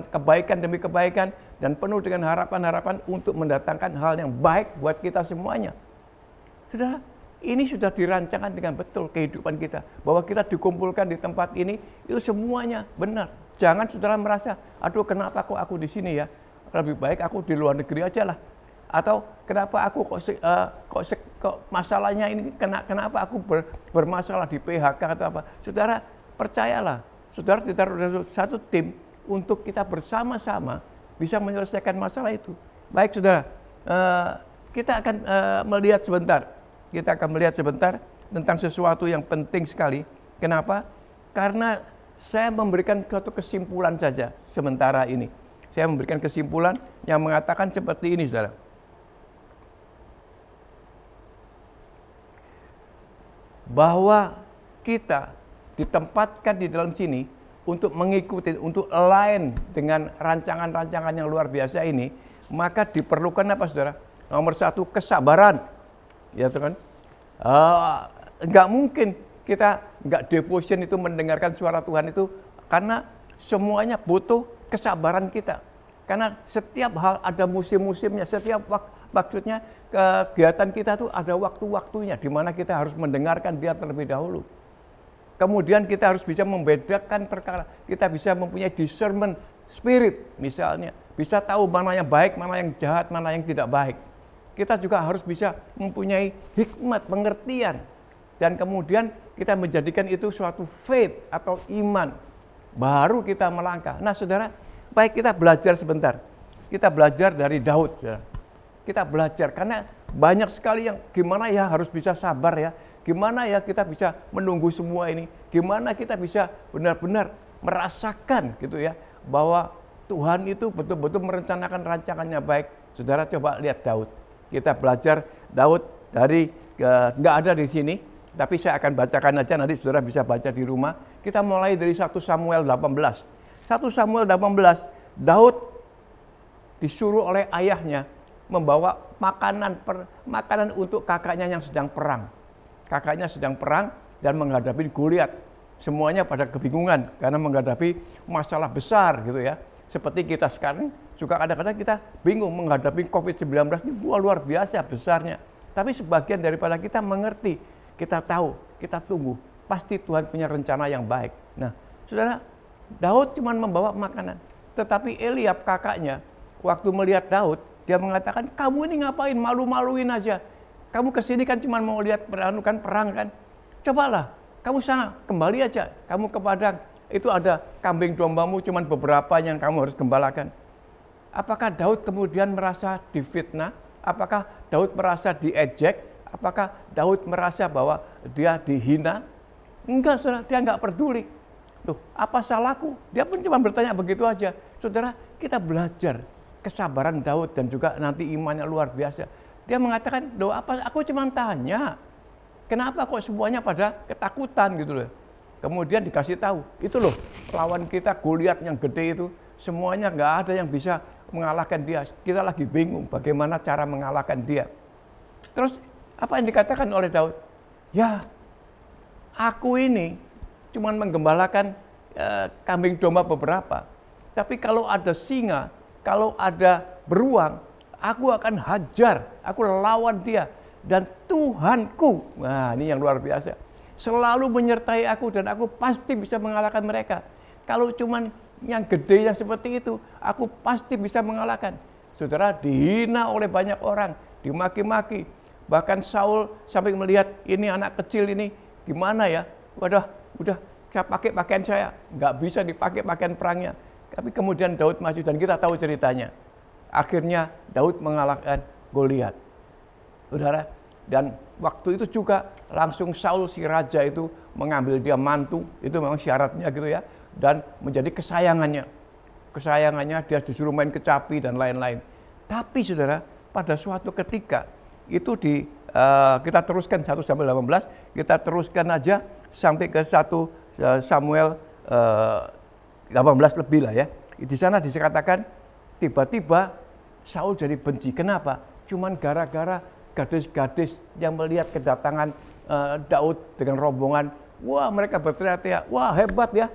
kebaikan demi kebaikan, dan penuh dengan harapan-harapan untuk mendatangkan hal yang baik buat kita semuanya. Saudara, ini sudah dirancangkan dengan betul kehidupan kita. Bahwa kita dikumpulkan di tempat ini, itu semuanya benar. Jangan saudara merasa, aduh kenapa kok aku di sini ya? Lebih baik aku di luar negeri aja lah. Atau kenapa aku kok masalahnya ini, kenapa aku bermasalah di PHK atau apa. Saudara, percayalah, saudara ditaruh dalam satu tim untuk kita bersama-sama bisa menyelesaikan masalah itu. Baik saudara, kita akan melihat sebentar. Kita akan melihat sebentar tentang sesuatu yang penting sekali. Kenapa? Karena saya memberikan suatu kesimpulan saja sementara ini. Saya memberikan kesimpulan yang mengatakan seperti ini saudara. Bahwa kita ditempatkan di dalam sini untuk mengikuti, untuk align dengan rancangan-rancangan yang luar biasa ini, maka diperlukan apa saudara? Nomor satu, kesabaran. Ya kan? Enggak mungkin kita nggak devotion itu mendengarkan suara Tuhan itu karena semuanya butuh kesabaran kita. Karena setiap hal ada musim-musimnya, setiap maksudnya kegiatan kita tuh ada waktu-waktunya di mana kita harus mendengarkan Dia terlebih dahulu. Kemudian kita harus bisa membedakan perkara, kita bisa mempunyai discernment spirit misalnya, bisa tahu mana yang baik, mana yang jahat, mana yang tidak baik. Kita juga harus bisa mempunyai hikmat, pengertian, dan kemudian kita menjadikan itu suatu faith atau iman, baru kita melangkah. Nah saudara, baik kita belajar sebentar, kita belajar dari Daud, saudara. Kita belajar, karena banyak sekali yang gimana ya harus bisa sabar ya, gimana ya kita bisa menunggu semua ini, gimana kita bisa benar-benar merasakan gitu ya, bahwa Tuhan itu betul-betul merencanakan rancangannya baik. Saudara coba lihat Daud, kita belajar Daud dari, nggak ada di sini, tapi saya akan bacakan aja, nanti saudara bisa baca di rumah. Kita mulai dari 1 Samuel 18. 1 Samuel 18, Daud disuruh oleh ayahnya membawa makanan untuk kakaknya yang sedang perang. Kakaknya sedang perang dan menghadapi Goliat. Semuanya pada kebingungan karena menghadapi masalah besar gitu ya. Seperti kita sekarang juga kadang-kadang kita bingung menghadapi COVID-19 ini luar biasa besarnya. Tapi sebagian daripada kita mengerti, kita tahu, kita tunggu. Pasti Tuhan punya rencana yang baik. Nah, saudara, Daud cuma membawa makanan. Tetapi Eliab kakaknya, waktu melihat Daud, dia mengatakan, kamu ini ngapain, malu-maluin aja. Kamu kesini kan cuma mau lihat perang kan. Cobalah, kamu sana, kembali aja. Kamu ke padang, itu ada kambing dombamu cuma beberapa yang kamu harus gembalakan. Apakah Daud kemudian merasa difitnah? Apakah Daud merasa diejek? Apakah Daud merasa bahwa dia dihina? Enggak, saudara, dia enggak peduli. Loh, apa salahku? Dia pun cuma bertanya begitu aja. Saudara, kita belajar kesabaran Daud dan juga nanti imannya luar biasa. Dia mengatakan, loh apa, aku cuma tanya, kenapa kok semuanya pada ketakutan gitu loh. Kemudian dikasih tahu, itu loh lawan kita Goliat yang gede itu, semuanya nggak ada yang bisa mengalahkan dia. Kita lagi bingung bagaimana cara mengalahkan dia. Terus apa yang dikatakan oleh Daud? Ya, aku ini cuma menggembalakan kambing domba beberapa. Tapi kalau ada singa, kalau ada beruang, aku akan hajar, aku lawan dia. Dan Tuhanku, nah ini yang luar biasa, selalu menyertai aku dan aku pasti bisa mengalahkan mereka. Kalau cuman yang gede yang seperti itu, aku pasti bisa mengalahkan. Saudara, dihina oleh banyak orang, dimaki-maki. Bahkan Saul sampai melihat ini anak kecil ini, gimana ya, waduh, udah saya pakai pakaian saya, nggak bisa dipakai pakaian perangnya. Tapi kemudian Daud maju dan kita tahu ceritanya. Akhirnya Daud mengalahkan Goliat. Saudara, dan waktu itu juga langsung Saul si raja itu mengambil dia mantu, itu memang syaratnya gitu ya, dan menjadi kesayangannya. Kesayangannya, dia disuruh main kecapi dan lain-lain. Tapi saudara, pada suatu ketika itu kita teruskan 1 Samuel 18, kita teruskan aja sampai ke 1 Samuel 18 lebih lah ya. Di sana dikatakan tiba-tiba Saul jadi benci. Kenapa? Cuman gara-gara gadis-gadis yang melihat kedatangan Daud dengan rombongan, wah mereka berteriak-teriak, wah hebat ya,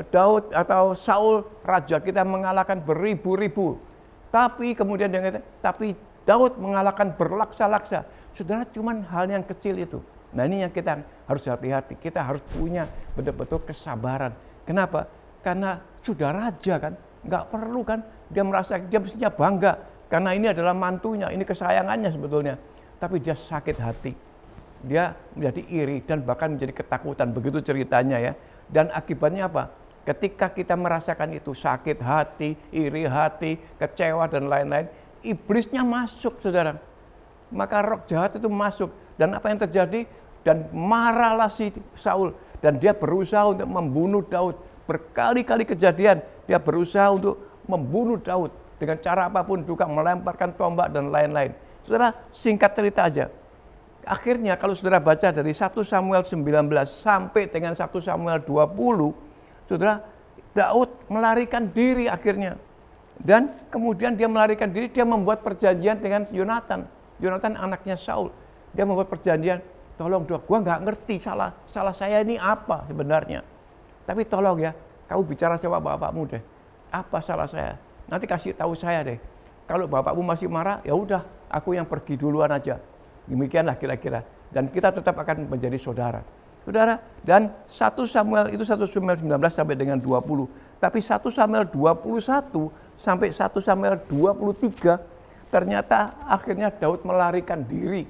Daud atau Saul raja kita mengalahkan beribu-ribu. Tapi kemudian dia kata, tapi Daud mengalahkan berlaksa-laksa. Saudara, cuman hal yang kecil itu. Nah ini yang kita harus hati-hati, kita harus punya betul-betul kesabaran. Kenapa? Karena sudah raja kan, nggak perlu kan, dia merasa dia mestinya bangga. Karena ini adalah mantunya, ini kesayangannya sebetulnya. Tapi dia sakit hati, dia menjadi iri dan bahkan menjadi ketakutan, begitu ceritanya ya. Dan akibatnya apa? Ketika kita merasakan itu, sakit hati, iri hati, kecewa dan lain-lain, iblisnya masuk saudara. Maka roh jahat itu masuk. Dan apa yang terjadi? Dan marahlah si Saul. Dan dia berusaha untuk membunuh Daud. Berkali-kali kejadian dia berusaha untuk membunuh Daud. Dengan cara apapun juga melemparkan tombak dan lain-lain. Saudara, singkat cerita aja. Akhirnya kalau saudara baca dari 1 Samuel 19 sampai dengan 1 Samuel 20, saudara, Daud melarikan diri akhirnya. Dan kemudian dia melarikan diri, dia membuat perjanjian dengan Yonatan. Yonatan anaknya Saul. Dia membuat perjanjian, tolong dong, gua nggak ngerti salah saya ini apa sebenarnya. Tapi tolong ya, kamu bicara sama bapakmu deh. Apa salah saya? Nanti kasih tahu saya deh. Kalau bapakmu masih marah, ya udah, aku yang pergi duluan aja. Demikianlah kira-kira. Dan kita tetap akan menjadi saudara. Saudara, dan 1 Samuel itu 1 Samuel 19 sampai dengan 20. Tapi 1 Samuel 21 sampai 1 Samuel 23, ternyata akhirnya Daud melarikan diri.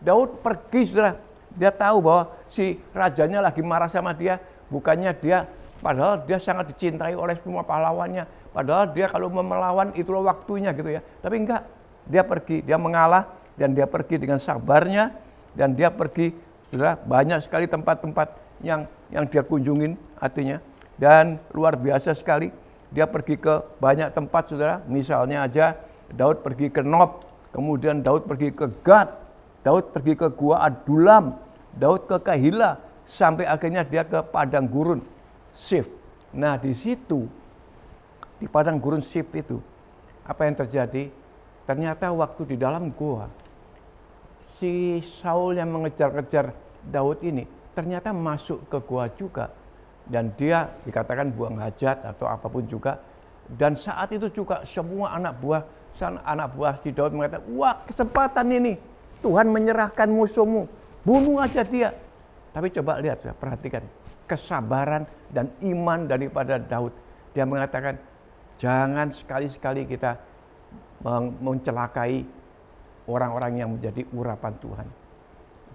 Daud pergi, saudara. Dia tahu bahwa si rajanya lagi marah sama dia. Bukannya dia, padahal dia sangat dicintai oleh semua pahlawannya. Padahal dia kalau mau melawan itulah waktunya gitu ya. Tapi enggak, dia pergi, dia mengalah dan dia pergi dengan sabarnya. Dan dia pergi, saudara, banyak sekali tempat-tempat yang dia kunjungin artinya. Dan luar biasa sekali, dia pergi ke banyak tempat, saudara. Misalnya aja Daud pergi ke Nob, kemudian Daud pergi ke Gad, Daud pergi ke Gua Adulam, Daud ke Kahila, sampai akhirnya dia ke Padang Gurun, Sif. Nah di situ, di Padang Gurun Sif itu, apa yang terjadi? Ternyata waktu di dalam gua, si Saul yang mengejar-kejar Daud ini ternyata masuk ke gua juga. Dan dia dikatakan buang hajat atau apapun juga. Dan saat itu juga semua anak buah si Daud mengatakan, wah kesempatan ini, Tuhan menyerahkan musuhmu, bunuh aja dia. Tapi coba lihat, perhatikan kesabaran dan iman daripada Daud. Dia mengatakan, jangan sekali-sekali kita mencelakai orang-orang yang menjadi urapan Tuhan.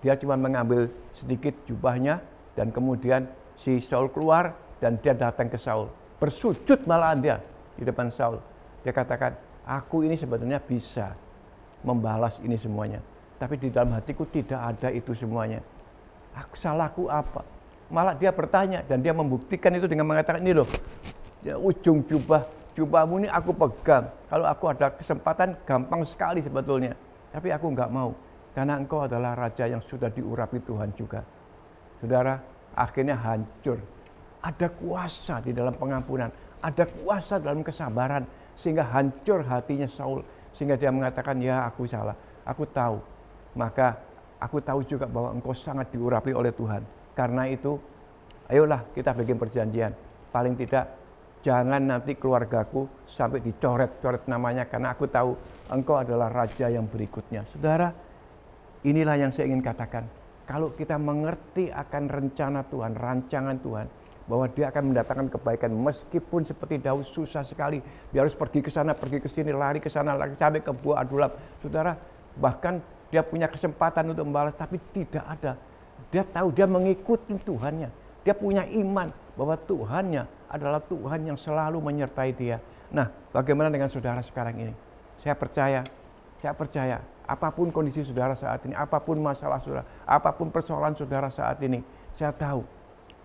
Dia cuma mengambil sedikit jubahnya dan kemudian si Saul keluar dan dia datang ke Saul. Bersujud malahan dia di depan Saul. Dia katakan, aku ini sebenarnya bisa membalas ini semuanya. Tapi di dalam hatiku tidak ada itu semuanya. Salahku apa? Malah dia bertanya dan dia membuktikan itu dengan mengatakan, ini loh, ujung jubahmu ini aku pegang. Kalau aku ada kesempatan gampang sekali sebetulnya. Tapi aku enggak mau. Karena engkau adalah raja yang sudah diurapi Tuhan juga. Saudara, akhirnya hancur. Ada kuasa di dalam pengampunan. Ada kuasa dalam kesabaran. Sehingga hancur hatinya Saul. Sehingga dia mengatakan, ya aku salah. Aku tahu. Maka aku tahu juga bahwa engkau sangat diurapi oleh Tuhan. Karena itu, ayolah kita bikin perjanjian. Paling tidak, jangan nanti keluargaku sampai dicoret-coret namanya. Karena aku tahu engkau adalah raja yang berikutnya. Saudara, inilah yang saya ingin katakan. Kalau kita mengerti akan rencana Tuhan, rancangan Tuhan, bahwa dia akan mendatangkan kebaikan. Meskipun seperti Daud susah sekali. Dia harus pergi ke sana, pergi ke sini, lari ke sana, lari sampai ke Gua Adulam. Saudara, bahkan dia punya kesempatan untuk membalas, tapi tidak ada. Dia tahu dia mengikuti Tuhannya. Dia punya iman bahwa Tuhannya adalah Tuhan yang selalu menyertai dia. Nah, bagaimana dengan saudara sekarang ini? Saya percaya, apapun kondisi saudara saat ini, apapun masalah saudara, apapun persoalan saudara saat ini, saya tahu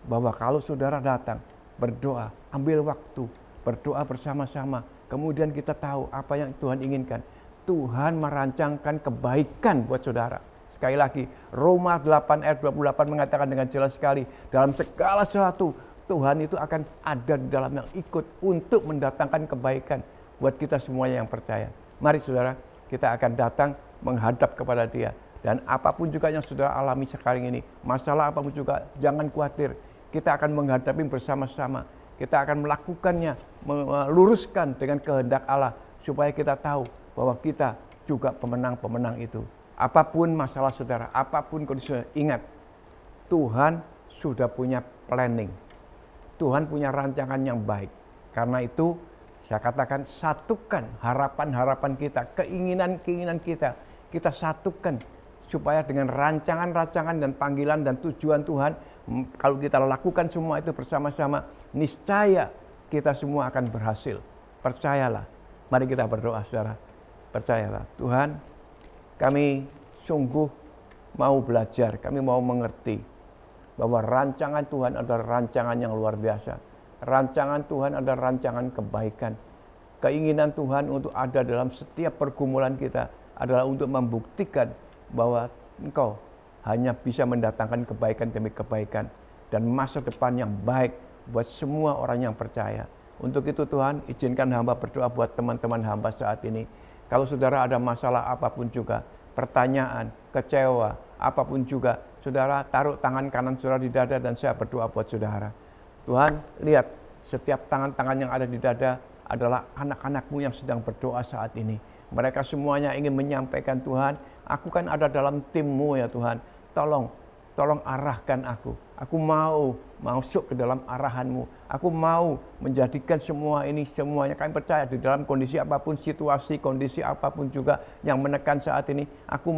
bahwa kalau saudara datang, berdoa, ambil waktu, berdoa bersama-sama, kemudian kita tahu apa yang Tuhan inginkan. Tuhan merancangkan kebaikan buat saudara. Sekali lagi, Roma 8 ayat 28 mengatakan dengan jelas sekali, dalam segala sesuatu, Tuhan itu akan ada di dalam yang ikut untuk mendatangkan kebaikan buat kita semuanya yang percaya. Mari saudara, kita akan datang menghadap kepada Dia. Dan apapun juga yang saudara alami sekarang ini, masalah apapun juga, jangan khawatir. Kita akan menghadapi bersama-sama. Kita akan melakukannya, meluruskan dengan kehendak Allah, supaya kita tahu bahwa kita juga pemenang-pemenang itu. Apapun masalah saudara, apapun kondisi, ingat, Tuhan sudah punya planning. Tuhan punya rancangan yang baik. Karena itu, saya katakan satukan harapan-harapan kita, keinginan-keinginan kita. Kita satukan supaya dengan rancangan-rancangan dan panggilan dan tujuan Tuhan, kalau kita lakukan semua itu bersama-sama, niscaya kita semua akan berhasil. Percayalah. Mari kita berdoa, saudara. Percayalah, Tuhan, kami sungguh mau belajar, kami mau mengerti bahwa rancangan Tuhan adalah rancangan yang luar biasa. Rancangan Tuhan adalah rancangan kebaikan. Keinginan Tuhan untuk ada dalam setiap pergumulan kita adalah untuk membuktikan bahwa Engkau hanya bisa mendatangkan kebaikan demi kebaikan dan masa depan yang baik buat semua orang yang percaya. Untuk itu Tuhan, izinkan hamba berdoa buat teman-teman hamba saat ini. Kalau saudara ada masalah apapun juga, pertanyaan, kecewa, apapun juga, saudara taruh tangan kanan saudara di dada dan saya berdoa buat saudara. Tuhan, lihat setiap tangan-tangan yang ada di dada adalah anak-anak-Mu yang sedang berdoa saat ini. Mereka semuanya ingin menyampaikan, Tuhan, aku kan ada dalam tim-Mu ya Tuhan. Tolong arahkan aku. Aku mau masuk ke dalam arahan-Mu. Aku mau menjadikan semua ini, semuanya kami percaya di dalam kondisi apapun, situasi, kondisi apapun juga yang menekan saat ini. Aku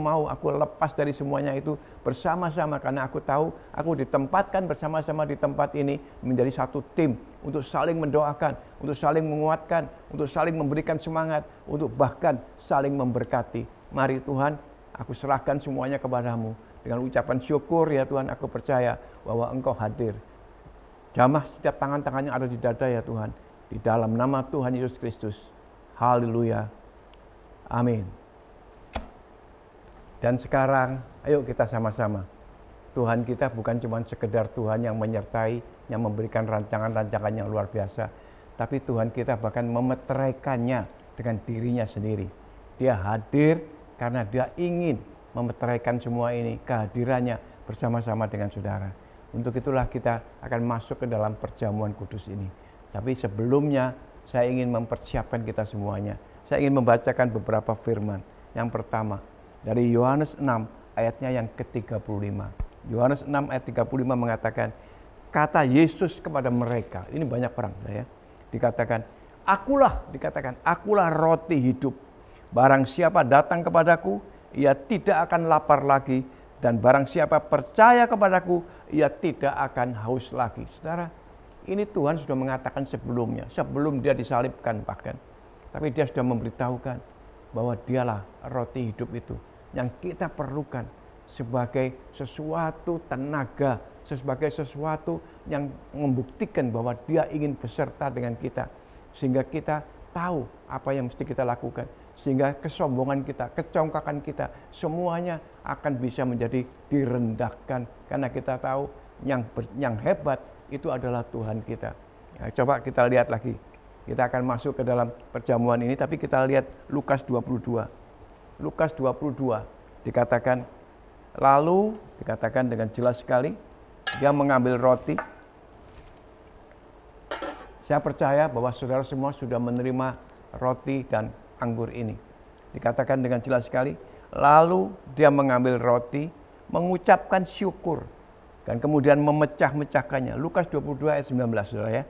lepas dari semuanya itu bersama-sama karena aku tahu aku ditempatkan bersama-sama di tempat ini menjadi satu tim untuk saling mendoakan, untuk saling menguatkan, untuk saling memberikan semangat, untuk bahkan saling memberkati. Mari Tuhan, aku serahkan semuanya kepadamu. Dengan ucapan syukur ya Tuhan, aku percaya bahwa Engkau hadir. Jamah setiap tangan-tangan yang ada di dada ya Tuhan. Di dalam nama Tuhan Yesus Kristus. Haleluya. Amin. Dan sekarang, ayo kita sama-sama. Tuhan kita bukan cuma sekedar Tuhan yang menyertai, yang memberikan rancangan-rancangan yang luar biasa. Tapi Tuhan kita bahkan memeteraikannya dengan dirinya sendiri. Dia hadir karena dia ingin memeteraikan semua ini, kehadirannya bersama-sama dengan saudara. Untuk itulah kita akan masuk ke dalam perjamuan kudus ini. Tapi sebelumnya saya ingin mempersiapkan kita semuanya. Saya ingin membacakan beberapa firman. Yang pertama, dari Yohanes 6 ayatnya yang ke-35. Yohanes 6 ayat 35 mengatakan, kata Yesus kepada mereka, ini banyak orang ya, dikatakan, akulah roti hidup. Barang siapa datang kepadaku, ia tidak akan lapar lagi, dan barang siapa percaya kepadaku, ia tidak akan haus lagi. Saudara, ini Tuhan sudah mengatakan sebelumnya, sebelum dia disalibkan bahkan. Tapi dia sudah memberitahukan bahwa dialah roti hidup itu yang kita perlukan sebagai sesuatu tenaga, sebagai sesuatu yang membuktikan bahwa dia ingin beserta dengan kita. Sehingga kita tahu apa yang mesti kita lakukan. Sehingga kesombongan kita, kecongkakan kita, semuanya akan bisa menjadi direndahkan. Karena kita tahu yang hebat itu adalah Tuhan kita. Ya, coba kita lihat lagi. Kita akan masuk ke dalam perjamuan ini, tapi kita lihat Lukas 22. Lukas 22 dikatakan, lalu dikatakan dengan jelas sekali, dia mengambil roti. Saya percaya bahwa saudara semua sudah menerima roti dan anggur ini. Dikatakan dengan jelas sekali, lalu dia mengambil roti, mengucapkan syukur, dan kemudian memecah-mecahkannya. Lukas 22 ayat 19, saudara ya.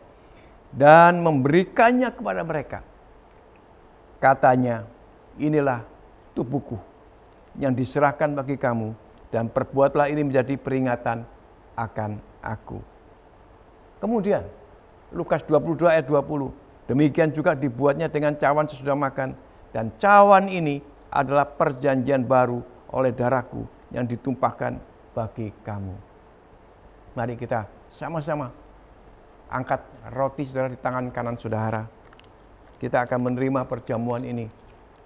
Dan memberikannya kepada mereka. Katanya, inilah tubuhku yang diserahkan bagi kamu, dan perbuatlah ini menjadi peringatan akan aku. Kemudian, Lukas 22 ayat 20, demikian juga dibuatnya dengan cawan sesudah makan, dan cawan ini adalah perjanjian baru oleh darahku yang ditumpahkan bagi kamu. Mari kita sama-sama angkat roti saudara di tangan kanan saudara. Kita akan menerima perjamuan ini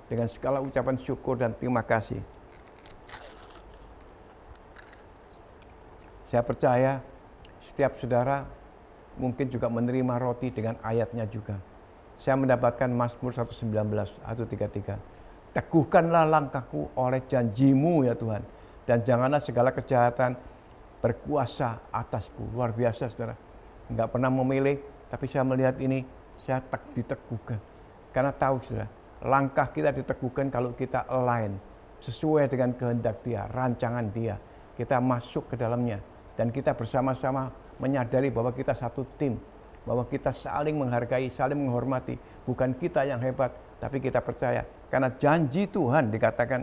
dengan segala ucapan syukur dan terima kasih. Saya percaya setiap saudara mungkin juga menerima roti dengan ayatnya juga. Saya mendapatkan Mazmur 119 atau 33. Teguhkanlah langkahku oleh janjimu ya Tuhan. Dan janganlah segala kejahatan berkuasa atasku. Luar biasa saudara. Enggak pernah memilih, tapi saya melihat ini, saya diteguhkan. Karena tahu saudara, langkah kita diteguhkan kalau kita align. Sesuai dengan kehendak dia, rancangan dia. Kita masuk ke dalamnya. Dan kita bersama-sama menyadari bahwa kita satu tim. Bahwa kita saling menghargai, saling menghormati. Bukan kita yang hebat, tapi kita percaya. Karena janji Tuhan dikatakan,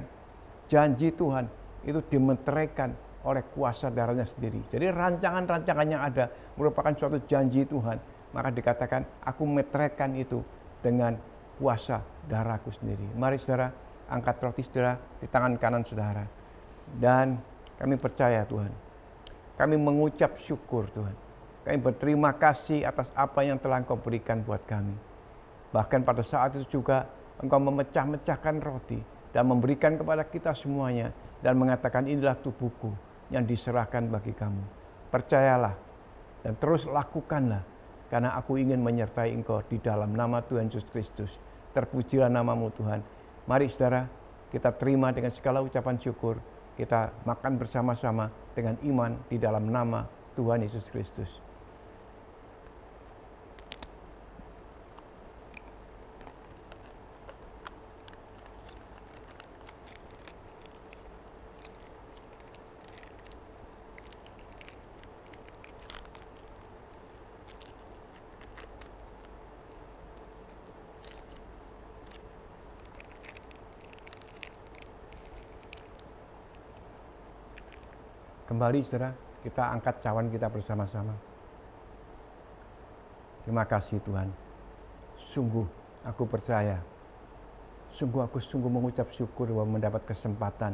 janji Tuhan itu dimeteraikan oleh kuasa darahnya sendiri. Jadi rancangan-rancangan yang ada merupakan suatu janji Tuhan. Maka dikatakan, aku meteraikan itu dengan kuasa darahku sendiri. Mari saudara, angkat roti saudara di tangan kanan saudara. Dan kami percaya Tuhan. Kami mengucap syukur Tuhan. Kami berterima kasih atas apa yang telah Engkau berikan buat kami. Bahkan pada saat itu juga Engkau memecah-mecahkan roti dan memberikan kepada kita semuanya dan mengatakan inilah tubuhku yang diserahkan bagi kamu. Percayalah dan terus lakukanlah karena aku ingin menyertai Engkau di dalam nama Tuhan Yesus Kristus. Terpujilah namamu Tuhan. Mari saudara, kita terima dengan segala ucapan syukur kita makan bersama-sama dengan iman di dalam nama Tuhan Yesus Kristus. Kembali saudara, kita angkat cawan kita bersama-sama. Terima kasih Tuhan. Sungguh aku percaya, aku sungguh mengucap syukur bahwa mendapat kesempatan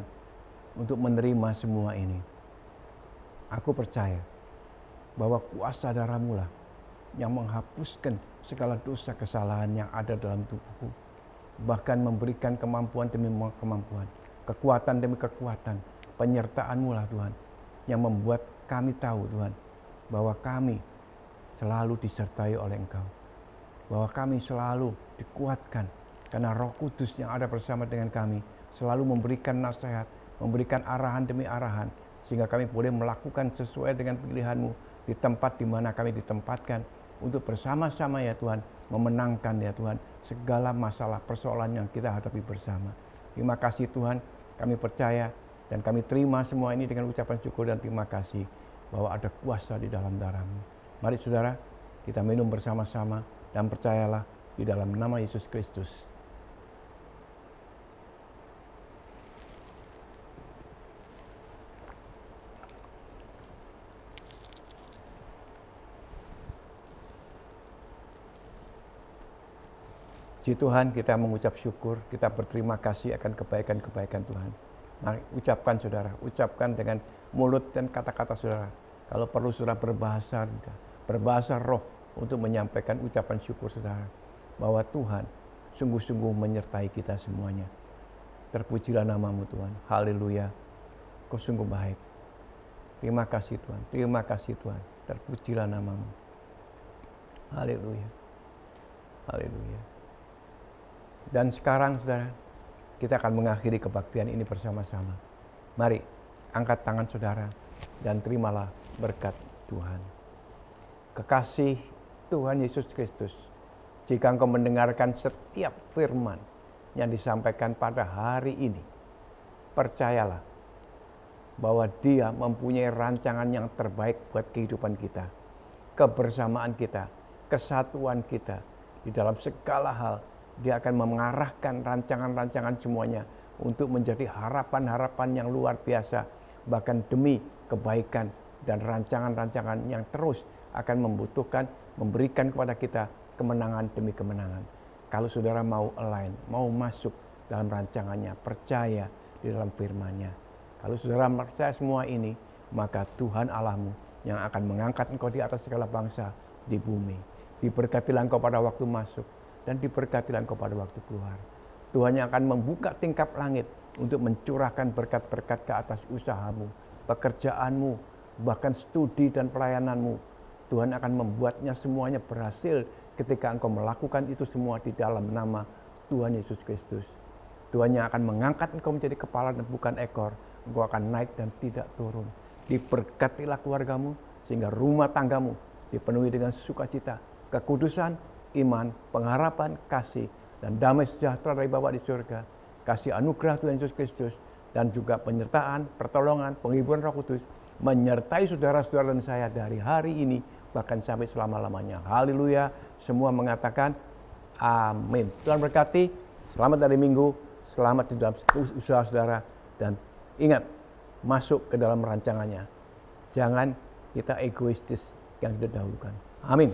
untuk menerima semua ini. Aku percaya bahwa kuasa darah-Mu lah yang menghapuskan segala dosa kesalahan yang ada dalam tubuhku. Bahkan memberikan kemampuan demi kemampuan, kekuatan demi kekuatan, penyertaan-Mu lah Tuhan, yang membuat kami tahu Tuhan, bahwa kami selalu disertai oleh Engkau. Bahwa kami selalu dikuatkan, karena Roh Kudus yang ada bersama dengan kami, selalu memberikan nasihat, memberikan arahan demi arahan, sehingga kami boleh melakukan sesuai dengan pilihan-Mu di tempat di mana kami ditempatkan, untuk bersama-sama ya Tuhan, memenangkan ya Tuhan, segala masalah persoalan yang kita hadapi bersama. Terima kasih Tuhan, kami percaya, dan kami terima semua ini dengan ucapan syukur dan terima kasih bahwa ada kuasa di dalam darah-Mu. Mari saudara, kita minum bersama-sama dan percayalah di dalam nama Yesus Kristus. Puji Tuhan, kita mengucap syukur, kita berterima kasih akan kebaikan-kebaikan Tuhan. Mari ucapkan saudara, ucapkan dengan mulut dan kata-kata saudara. Kalau perlu saudara berbahasa roh untuk menyampaikan ucapan syukur saudara. Bahwa Tuhan sungguh-sungguh menyertai kita semuanya. Terpujilah nama-Mu Tuhan, haleluya. Kau sungguh baik. Terima kasih Tuhan, terima kasih Tuhan. Terpujilah nama-Mu. Haleluya, haleluya. Dan sekarang saudara, kita akan mengakhiri kebaktian ini bersama-sama. Mari, angkat tangan saudara dan terimalah berkat Tuhan. Kekasih Tuhan Yesus Kristus, jika engkau mendengarkan setiap firman yang disampaikan pada hari ini, percayalah bahwa Dia mempunyai rancangan yang terbaik buat kehidupan kita, kebersamaan kita, kesatuan kita di dalam segala hal. Dia akan mengarahkan rancangan-rancangan semuanya untuk menjadi harapan-harapan yang luar biasa, bahkan demi kebaikan dan rancangan-rancangan yang terus akan memberikan kepada kita kemenangan demi kemenangan. Kalau saudara mau align, mau masuk dalam rancangannya, percaya di dalam firman-Nya. Kalau saudara percaya semua ini, maka Tuhan Allahmu yang akan mengangkat engkau di atas segala bangsa di bumi. Diberkatilah engkau pada waktu masuk, dan diberkatilah engkau pada waktu keluar. Tuhan yang akan membuka tingkap langit untuk mencurahkan berkat-berkat ke atas usahamu, pekerjaanmu, bahkan studi dan pelayananmu. Tuhan akan membuatnya semuanya berhasil ketika engkau melakukan itu semua di dalam nama Tuhan Yesus Kristus. Tuhan yang akan mengangkat engkau menjadi kepala dan bukan ekor. Engkau akan naik dan tidak turun. Diberkatilah keluargamu sehingga rumah tanggamu dipenuhi dengan sukacita, kekudusan, iman, pengharapan, kasih, dan damai sejahtera dari Bapa di surga, kasih anugerah Tuhan Yesus Kristus, dan juga penyertaan, pertolongan, penghiburan Roh Kudus, menyertai saudara-saudara dan saya dari hari ini, bahkan sampai selama-lamanya. Haleluya, semua mengatakan amin. Tuhan berkati, selamat hari Minggu, selamat di dalam usaha saudara, dan ingat, masuk ke dalam rancangannya. Jangan kita egoistis yang didahulukan. Amin.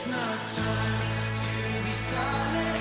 It's not time to be silent.